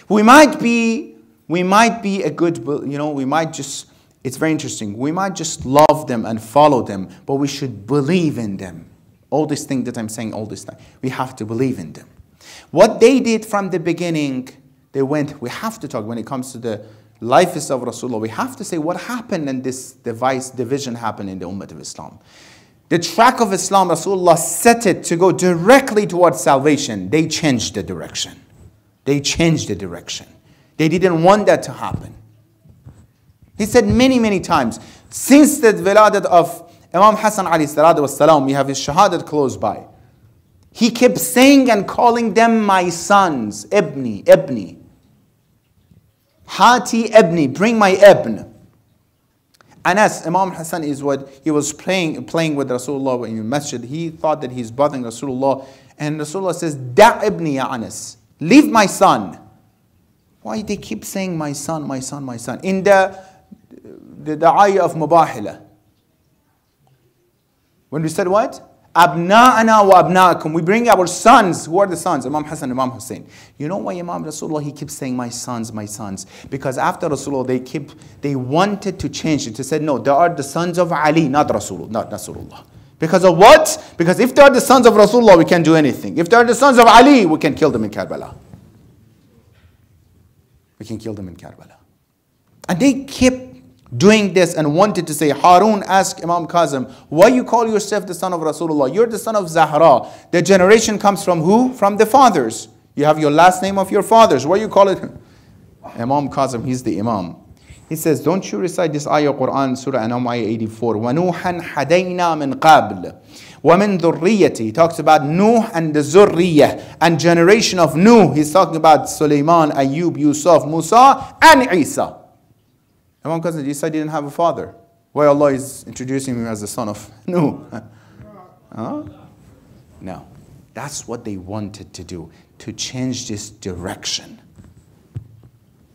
We might be a good, we might just, it's very interesting. We might just love them and follow them, but we should believe in them. All this thing that I'm saying all this time, we have to believe in them. What they did from the beginning, we have to talk when it comes to the life of Rasulullah. We have to say what happened and this division happened in the Ummah of Islam. The track of Islam, Rasulullah set it to go directly towards salvation. They changed the direction. They changed the direction. They didn't want that to happen. He said many, many times, since the wiladat of Imam Hassan alayhi salatu wassalam, we have his shahadat close by. He kept saying and calling them my sons, ibni, ibni. Hati ibni, bring my ibn. Anas, Imam Hassan is what he was playing with Rasulullah in the masjid. He thought that he's bothering Rasulullah. And Rasulullah says, Da' ibni ya Anas. Leave my son. Why they keep saying my son, my son, my son? In the ayah of Mubahila. When we said what? Abna'ana wa abna'akum. We bring our sons. Who are the sons? Imam Hassan, Imam Hussein. You know why Imam Rasulullah, he keeps saying my sons, my sons? Because after Rasulullah, they wanted to change it. They said, no, they are the sons of Ali, not Rasulullah, not Rasulullah. Because of what? Because if they are the sons of Rasulullah, we can't do anything. If they are the sons of Ali, we can kill them in Karbala. We can kill them in Karbala. And they kept doing this and wanted to say, Harun asked Imam Kazim, why you call yourself the son of Rasulullah? You're the son of Zahra. The generation comes from who? From the fathers. You have your last name of your fathers. Why you call it? Imam Kazim, he's the Imam. He says, don't you recite this ayah Quran, Surah An'am, ayah 84. وَنُوحًا حَدَيْنَا مِنْ قَبْلِ وَمِنْ ذُرِّيَّتِهِ. He talks about Nuh and the Zurriyah and generation of Nuh. He's talking about Sulaiman, Ayub, Yusuf, Musa, and Isa. Imam Kazim, Isa didn't have a father. Why Allah is introducing him as the son of Nuh? No. That's what they wanted to do, to change this direction.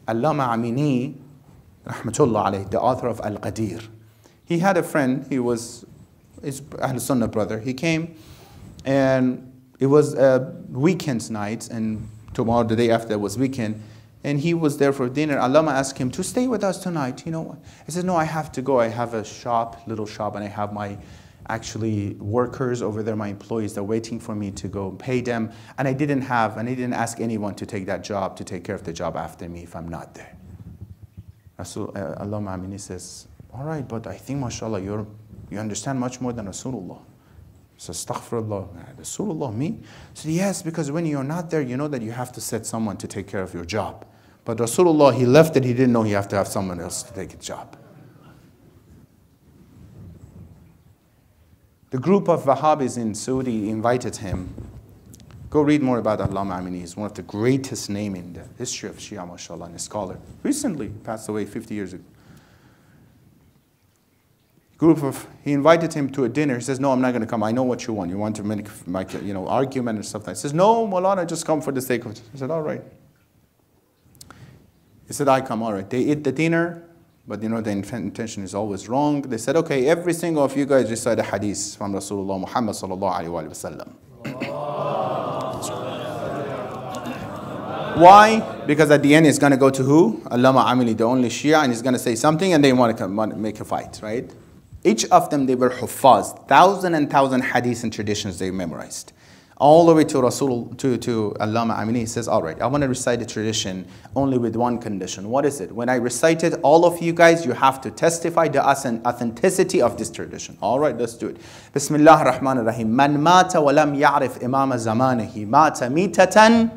Allama Amini, rahmatullah alayh, the author of Al-Qadir, he had a friend, he was his Ahl Sunnah brother. He came and it was a weekend night, and tomorrow, the day after was weekend. And he was there for dinner. Allama asked him to stay with us tonight. You know, he said, no, I have to go. I have a shop, little shop, and I have my actually workers over there, my employees, they're waiting for me to go pay them. And I didn't ask anyone to take that job, to take care of the job after me if I'm not there. Allama Amini says, all right, but I think, mashallah, you understand much more than Rasulullah. So, astaghfirullah, Rasulullah, me? So, yes, because when you're not there, you know that you have to set someone to take care of your job. But Rasulullah, he left it, he didn't know he have to have someone else to take his job. The group of Wahhabis in Saudi invited him. Go read more about Allama Amini. He's one of the greatest names in the history of Shia, mashallah, and a scholar. Recently, passed away 50 years ago. He invited him to a dinner. He says, no, I'm not going to come. I know what you want. You want to make argument and stuff like that. He says, no, Moulana, just come for the sake of it. He said, all right. He said, I come, all right. They eat the dinner, but the intention is always wrong. They said, okay, every single of you guys recite a hadith from Rasulullah Muhammad sallallahu alayhi wa sallam. Why? Because at the end it's going to go to who? Allama Amili, the only Shia, and he's going to say something and they want to make a fight, right? Each of them, they were huffaz, thousand and thousand hadiths and traditions they memorized. All the way to Allama Amini. He says, all right, I want to recite the tradition only with one condition. What is it? When I recite it, all of you guys, you have to testify the authenticity of this tradition. All right, let's do it. Bismillah ar-Rahman ar-Rahim. Man mata wa lam ya'rif imama zamanihi mata mitatan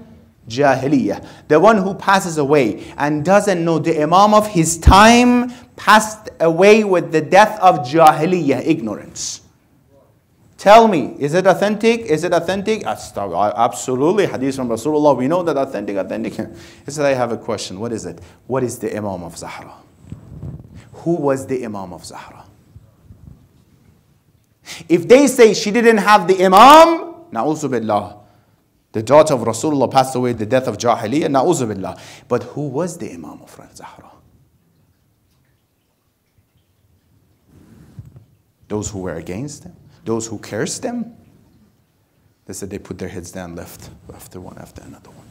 jahiliyah. The one who passes away and doesn't know the imam of his time passed away with the death of jahiliyah, ignorance. Tell me, is it authentic? Is it authentic? Absolutely. Hadith from Rasulullah. We know that authentic. He said, I have a question. What is it? What is the Imam of Zahra? Who was the Imam of Zahra? If they say she didn't have the Imam, na'uzu billah. The daughter of Rasulullah passed away the death of Jahiliyyah, na'uzu billah. But who was the Imam of Zahra? Those who were against them? Those who cursed them? They said they put their heads down, left after one after another one.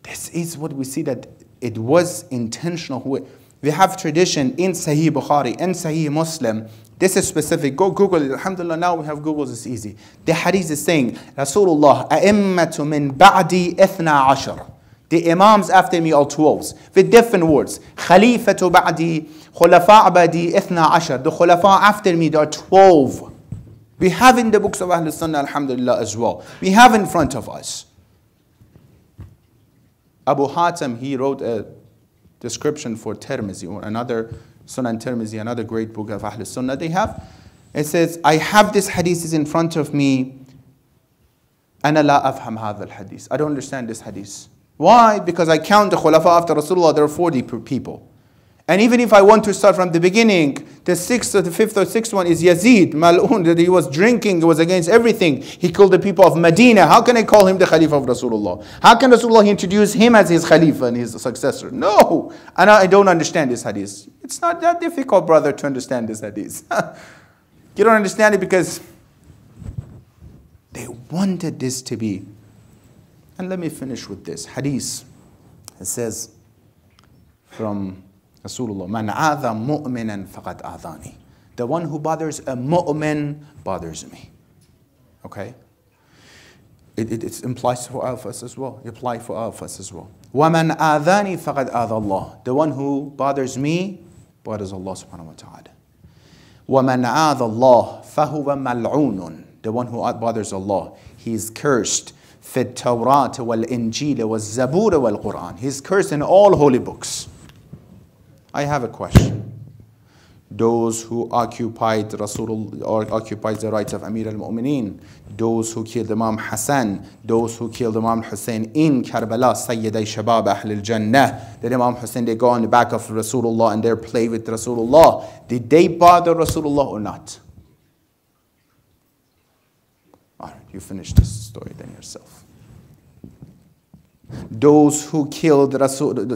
This is what we see, that it was intentional. We have tradition in Sahih Bukhari and Sahih Muslim. This is specific. Go Google it. Alhamdulillah, now we have Google. It's easy. The hadith is saying, Rasulullah, a'immatu min ba'di ithna ashar. The imams after me are 12. With different words. Khalifatu ba'di, khulafa' ba'di ithna ashar. The khulafa after me, there are 12. We have in the books of Ahlul Sunnah, alhamdulillah, as well. We have in front of us. Abu Hatim, he wrote a description for Tirmizi, or another Sunan Tirmizi, another great book of Ahlul Sunnah they have. It says, I have this hadith in front of me. أنا لا أفهم هذا الحديث. I don't understand this hadith. Why? Because I count the khulafa after Rasulullah, there are 40 people. And even if I want to start from the beginning, the 6th or the 5th or 6th one is Yazid, Mal'un, that he was drinking, he was against everything. He killed the people of Medina. How can I call him the Khalifa of Rasulullah? How can Rasulullah introduce him as his Khalifa and his successor? No! And I don't understand this hadith. It's not that difficult, brother, to understand this hadith. You don't understand it because they wanted this to be. And let me finish with this hadith. It says from Rasulullah, Man aadha mu'minan faqad aadhani. The one who bothers a mu'min bothers me. Okay? It implies for all of us as well. It applies for all of us as well. وَمَنْ آذَانِي فَقَدْ آذَى اللَّهِ. The one who bothers me bothers Allah subhanahu wa ta'ala. وَمَنْ آذَى اللَّهِ فَهُوَ مَلْعُونٌ. The one who bothers Allah, he is cursed. فِي التَّوْرَاةِ وَالْإِنْجِيلِ وَالزَّبُورِ وَالْقُرْآنِ. He is cursed in all holy books. I have a question. Those who occupied Rasulullah, or occupied the rights of Amir al-Mu'mineen, those who killed Imam Hassan, those who killed Imam Hussein in Karbala, Sayyiday Shabab Ahl al-Jannah, that Imam Hussein, they go on the back of Rasulullah and they play with Rasulullah. Did they bother Rasulullah or not? Alright, you finish this story then yourself. Those who killed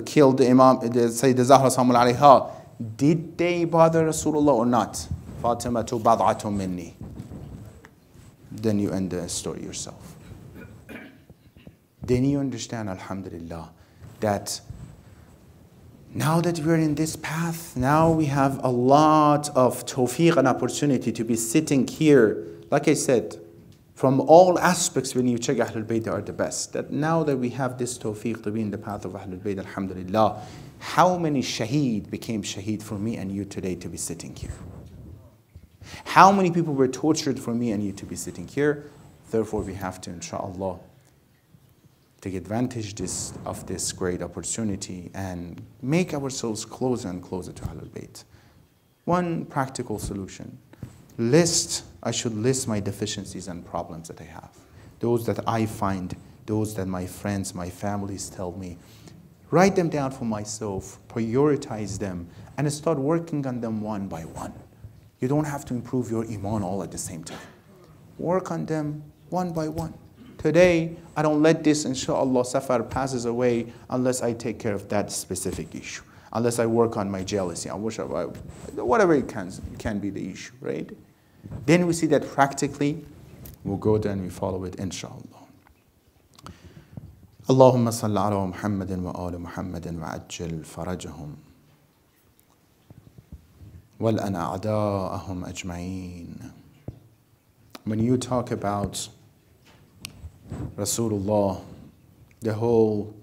killed the Imam, Sayyid Zahra Sallallahu Alaiha, did they bother Rasulullah or not? Fatima tu bad'atu minni. Then you end the story yourself. Then you understand, alhamdulillah, that now that we're in this path, now we have a lot of tawfiq and opportunity to be sitting here. Like I said, from all aspects, when you check Ahlul Bayt, they are the best. That now that we have this tawfiq to be in the path of Ahlul Bayt, alhamdulillah, how many shaheed became shaheed for me and you today to be sitting here? How many people were tortured for me and you to be sitting here? Therefore, we have to, inshallah, take advantage of this great opportunity and make ourselves closer and closer to Ahlul Bayt. One practical solution. I should list my deficiencies and problems that I have. Those that I find, those that my friends, my families tell me. Write them down for myself, prioritize them, and start working on them one by one. You don't have to improve your iman all at the same time. Work on them one by one. Today, I don't let this, inshallah, safar passes away unless I take care of that specific issue. Unless I work on my jealousy, whatever it can be the issue, right? Then we see that practically, we'll go there and we follow it, inshallah. Allahumma salli ala Muhammadin wa ala Muhammadin wa ajjal farajahum. وَالْأَنْ أَعْدَاءَهُمْ أَجْمَعِينَ. When you talk about Rasulullah, the whole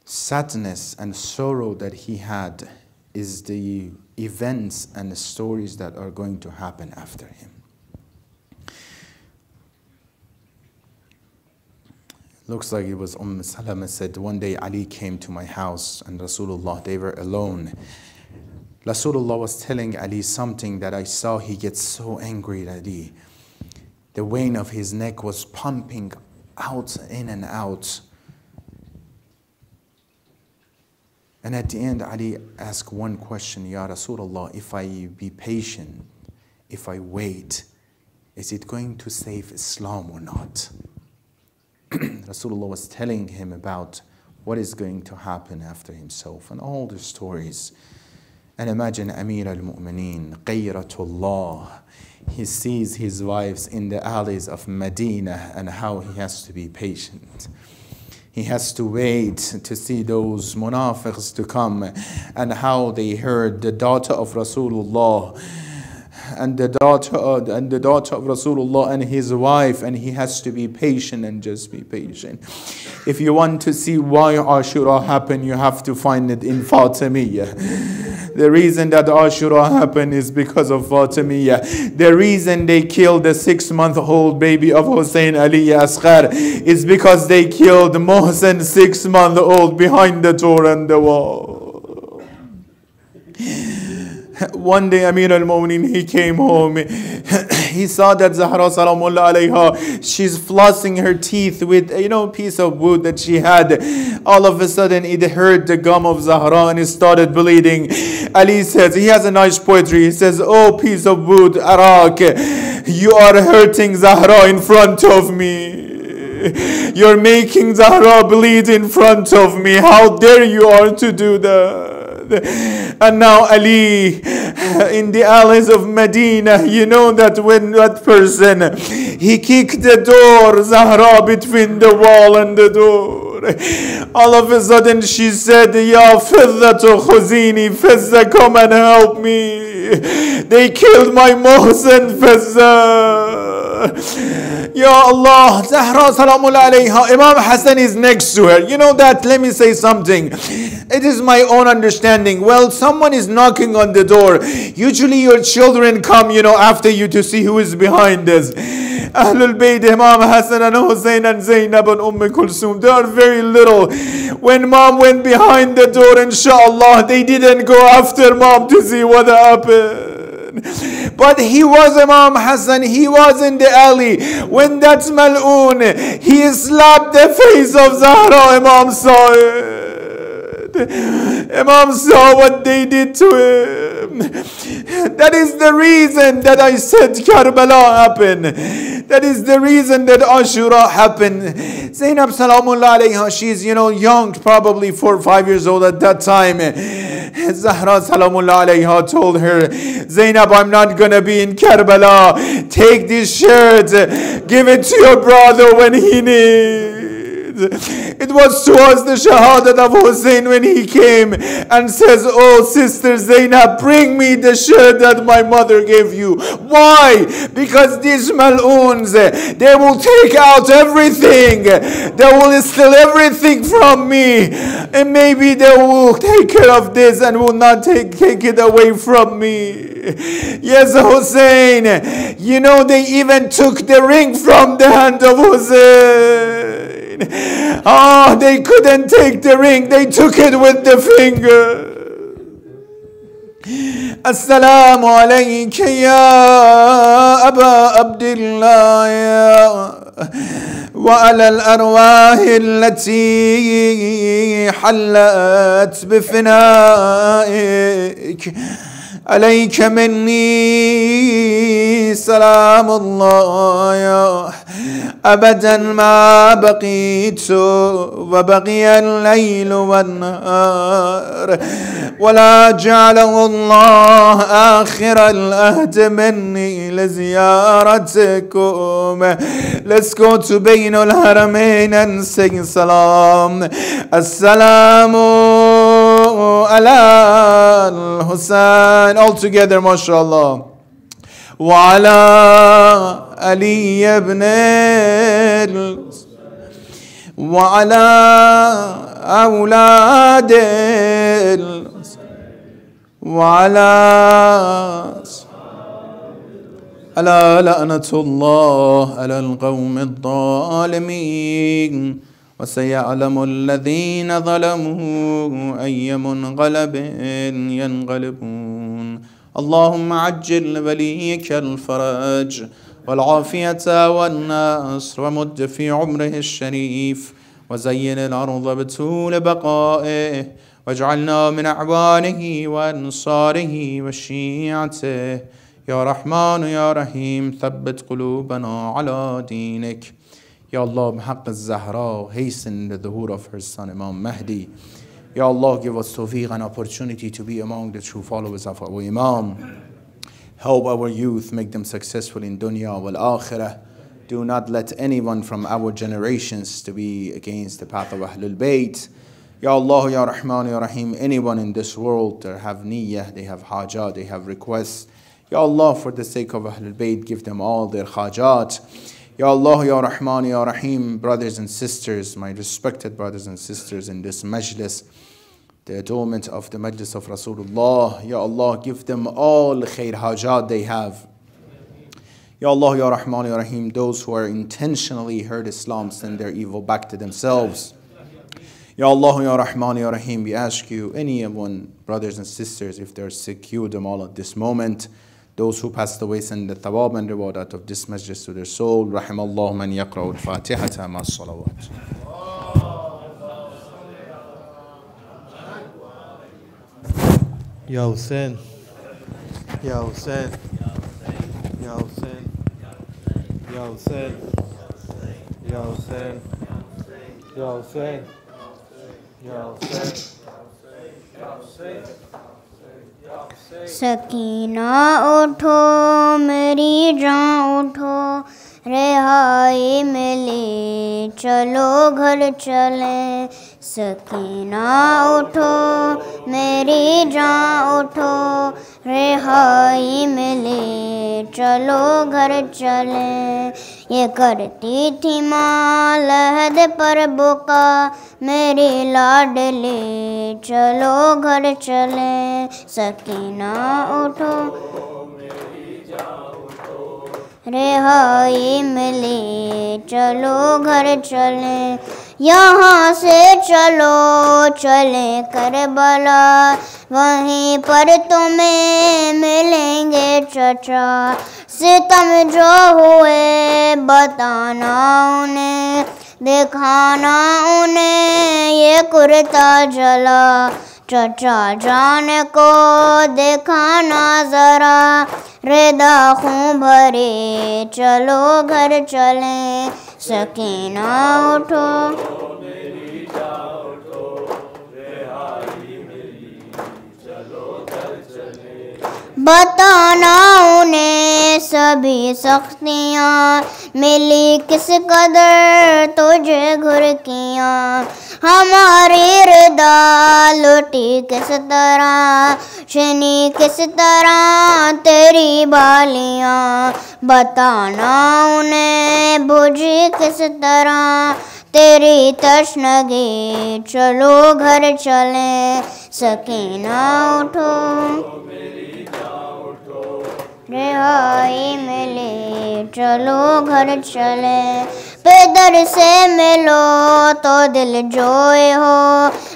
sadness and sorrow that he had is the events and the stories that are going to happen after him. Looks like it was Salama said, one day Ali came to my house and Rasulullah, they were alone. Rasulullah was telling Ali something that I saw. He gets so angry at Ali. The vein of his neck was pumping out, in and out. And at the end, Ali asked one question, Ya Rasulullah, if I be patient, if I wait, is it going to save Islam or not? Rasulullah was telling him about what is going to happen after himself and all the stories. And imagine Amir al-Mu'mineen, Qayratullah. He sees his wives in the alleys of Medina and how he has to be patient. He has to wait to see those munafiqs to come and how they heard the daughter of Rasulullah and the daughter of Rasulullah and his wife, and he has to be patient and just be patient. If you want to see why Ashura happened, you have to find it in Fatimiyya. The reason that Ashura happened is because of Fatimiyya. The reason they killed the 6-month-old baby of Hussein Ali Asghar is because they killed Mohsen 6-month-old behind the door and the wall. One day Amir al-Mu'mineen, he came home. He saw that Zahra salamullah alayha, she's flossing her teeth with a piece of wood that she had. All of a sudden it hurt the gum of Zahra and it started bleeding. Ali says, he has a nice poetry. He says, oh piece of wood, Arak, you are hurting Zahra in front of me. You're making Zahra bleed in front of me. How dare you are to do that? And now Ali, in the alleys of Medina, you know that when that person, he kicked the door, Zahra, between the wall and the door. All of a sudden she said, Ya Fizzatu Khuzini, Fizza, come and help me. They killed my Mohsen, Fizza. Ya Allah, Zahra salamullah alayha, Imam Hassan is next to her. You know that, let me say something. It is my own understanding. Well, someone is knocking on the door. Usually your children come, after you to see who is behind us. Ahlul Bayt, Imam Hassan and Hussein and Zainab and Kulsum, they are very little. When mom went behind the door, inshallah, they didn't go after mom to see what happened. But he was Imam Hassan, he was in the alley. When that Mal'oon, he slapped the face of Zahra, Imam saw it. Imam saw what they did to him. That is the reason that I said Karbala happened. That is the reason that Ashura happened. Zainab salamullah alayha, she's young, probably 4 or 5 years old at that time. Zahra salamullah alayha told her, Zainab, I'm not gonna be in Karbala. Take this shirt, give it to your brother when he needs. It was towards the shahadat of Hussein when he came and says, oh sister Zainab, bring me the shirt that my mother gave you. Why? Because these mal'oons, they will take out everything. They will steal everything from me. And maybe they will take care of this and will not take it away from me. Yes, Hussein. You know, they even took the ring from the hand of Hussein. Oh, they couldn't take the ring. They took it with the finger. السلام عليك يا أبا عبد الله وعلى الأرواح التي حلت بفنائك عليك مني سلام الله أبدا ما بقيت وبقي الليل والنهار ولا جعله الله آخر العهد مني لزيارتكم. Let's go to بين الحرمين and sing salam. Assalamu ala al-Husain. All together, mashallah. وعلى علي بن وعلى أولاد وعلى ألا لعنة الله على القوم الظالمين وسيعلم الذين ظلموا أي منقلب ينقلبون. اللهم عجل وليك الفرج والعافية والنصر ومد في عمره الشريف وزين الأرض بطول بقائه واجعلنا من أعوانه وأنصاره وشيعته. يا رحمن يا رحيم ثبت قلوبنا على دينك. Ya Allah, بحق الزهراء, hasten the dhuhr of her son Imam Mahdi. Ya Allah, give us tawfiq and opportunity to be among the true followers of our Imam. Help our youth, make them successful in dunya wal akhirah. Do not let anyone from our generations to be against the path of Ahlul Bayt. Ya Allah, Ya Rahman, Ya Rahim, anyone in this world that have niyyah, they have hajat, they have requests. Ya Allah, for the sake of Ahlul Bayt, give them all their hajat. Ya Allah, Ya Rahman, Ya Rahim, brothers and sisters, my respected brothers and sisters in this Majlis, the adornment of the Majlis of Rasulullah. Ya Allah, give them all khair hajat they have. Ya Allah, Ya Rahman, Ya Rahim, those who are intentionally hurt Islam, send their evil back to themselves. Ya Allah, Ya Rahman, Ya Rahim, we ask you, anyone, brothers and sisters, if they're sick, cure them all at this moment. Those who passed away, send the thawab and reward out of this Majlis to their soul. Rahim Allah man yaqra'u al-Fatihata ma salawat. Ya Hussein, Ya Hussein, Ya Hussein, Ya Hussein, Ya Hussein, Ya Hussein, Ya Hussein, Ya Hussein. Sakina उठो मेरी जान उठो रिहाई मिली चलो घर चले. सकीना उठो मेरी जान उठो रिहाई मिली चलो घर चले. ये करती थी माँ लहद पर बुका मेरी लाडली चलो घर चले. सकीना उठो रिहाई मिली चलो घर चले. यहाँ से चलो चले करबला वहीं पर तुम्हें मिलेंगे चचा. सितम जो हुए बताना उन्हें दिखाना उन्हें ये कुर्ता जला. चचा जान को दिखाना जरा रेदा खूं भरे चलो घर चले. सकीना उठो बताना उन्हें सभी सख्तियाँ मिली किस कदर तुझे घुर्कियाँ, हमारी रिदा लुटी किस तरह, छीनी किस तरह तेरी बालियाँ। बताना उन्हें बुझी किस तरह तेरी तशनगी, चलो घर चले सकीना उठो, रिहाई मिली चलो घर चले। पेदर से मिलो तो दिल जोए हो,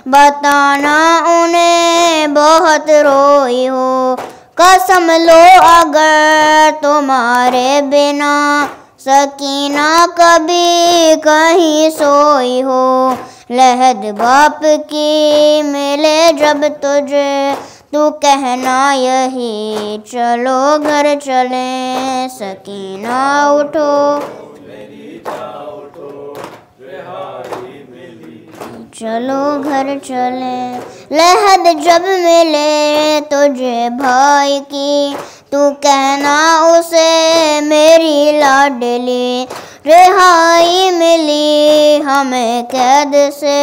बताना उन्हें बहुत रोई हो। कसम लो अगर तुम्हारे बिना सकीना कभी कहीं सोई हो, लहद बाप की मिले जब तुझे तू कहना यही, चलो घर चले सकीना उठो, चलो घर चले। लहद जब मिले तुझे भाई की, तू कहना उसे मेरी लाडली। रिहाई मिली हमें कैद से,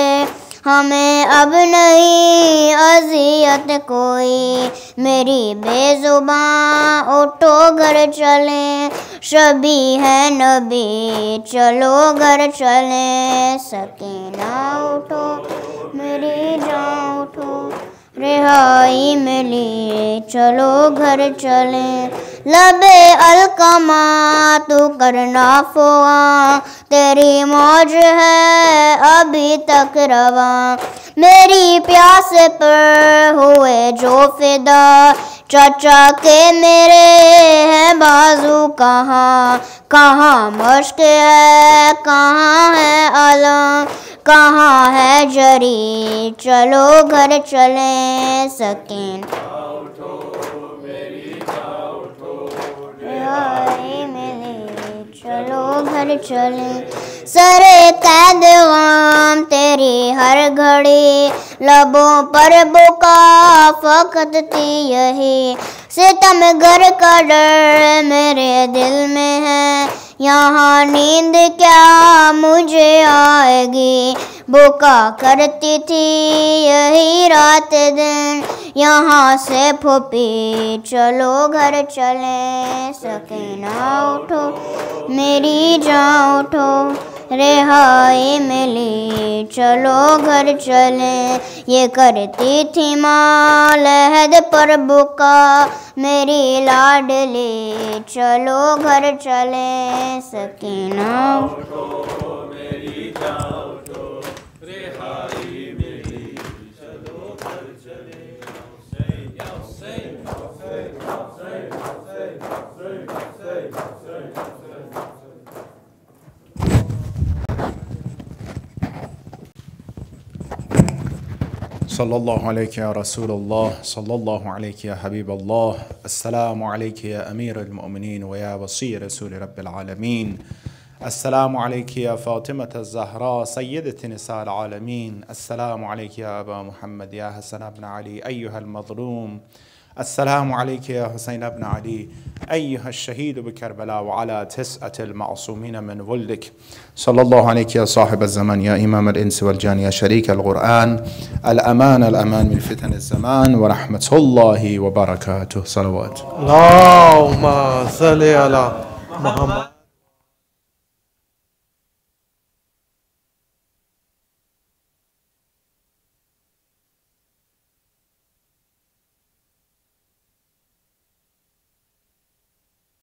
हमें अब नहीं अजियत कोई, मेरी बेजुबान उठो घर चले। शबी है नबी चलो घर चले सकीना उठो, मेरी जान उठो, रिहाई मिली चलो घर चले। लबे अलकमा तू करना फुआ, तेरी मौज है अभी तक रवा। मेरी प्यास पर हुए जो फिदा, चाचा के मेरे हैं बाजू कहाँ, कहाँ मश्क है कहाँ है अलम, कहाँ है जरी, चलो घर चले सकीन चलो घर चले। सरे कैद गाम तेरी हर घड़ी, लबों पर बुका फकत थी यही। सितम घर का डर मेरे दिल में है, यहाँ नींद क्या मुझे आएगी। बुका करती थी यही रात दिन, यहाँ से फूफी चलो घर चले सकीना उठो, मेरी जान उठो, रिहाई मिली चलो घर चले। ये करती थी माँ लहद पर बुका मेरी लाडली, चलो घर चले सकीना उठो, मेरी जान उठो, रिहाई मिली चलो घर चले। सल्लल्लाहु अलैहि या रसूलल्लाह, सल्लल्लाहु अलैहि या हबीबल्लाह, अस्सलामु अलैहि या अमीरुल मोमिनीन व या वसी रसूल रब्बिल आलमीन, अस्सलामु अलैहि या फातिमत ज़हरा सय्यदत निसाल आलमीन, अस्सलामु अलैहि या अबा मुहम्मद या हसन इब्न अली अय्युहल मज़लूम, अस्सलामु अलैहि या हुसैन इब्न अली अय्युहश शहीद बिकरबला व अला तिस्अतिल मासूमीन मिन वल्दिक, सल्लल्लाहु अलैहि या साहिब ज़मान या इमाम अल-इंस वल जान या शरीक अल-कुरआन, अल-अमान मिन फितन ज़मान व रहमतुल्लाहि व बरकातुहु। सलवात। अल्लाहुम्मा सल्लि अला मुहम्मद।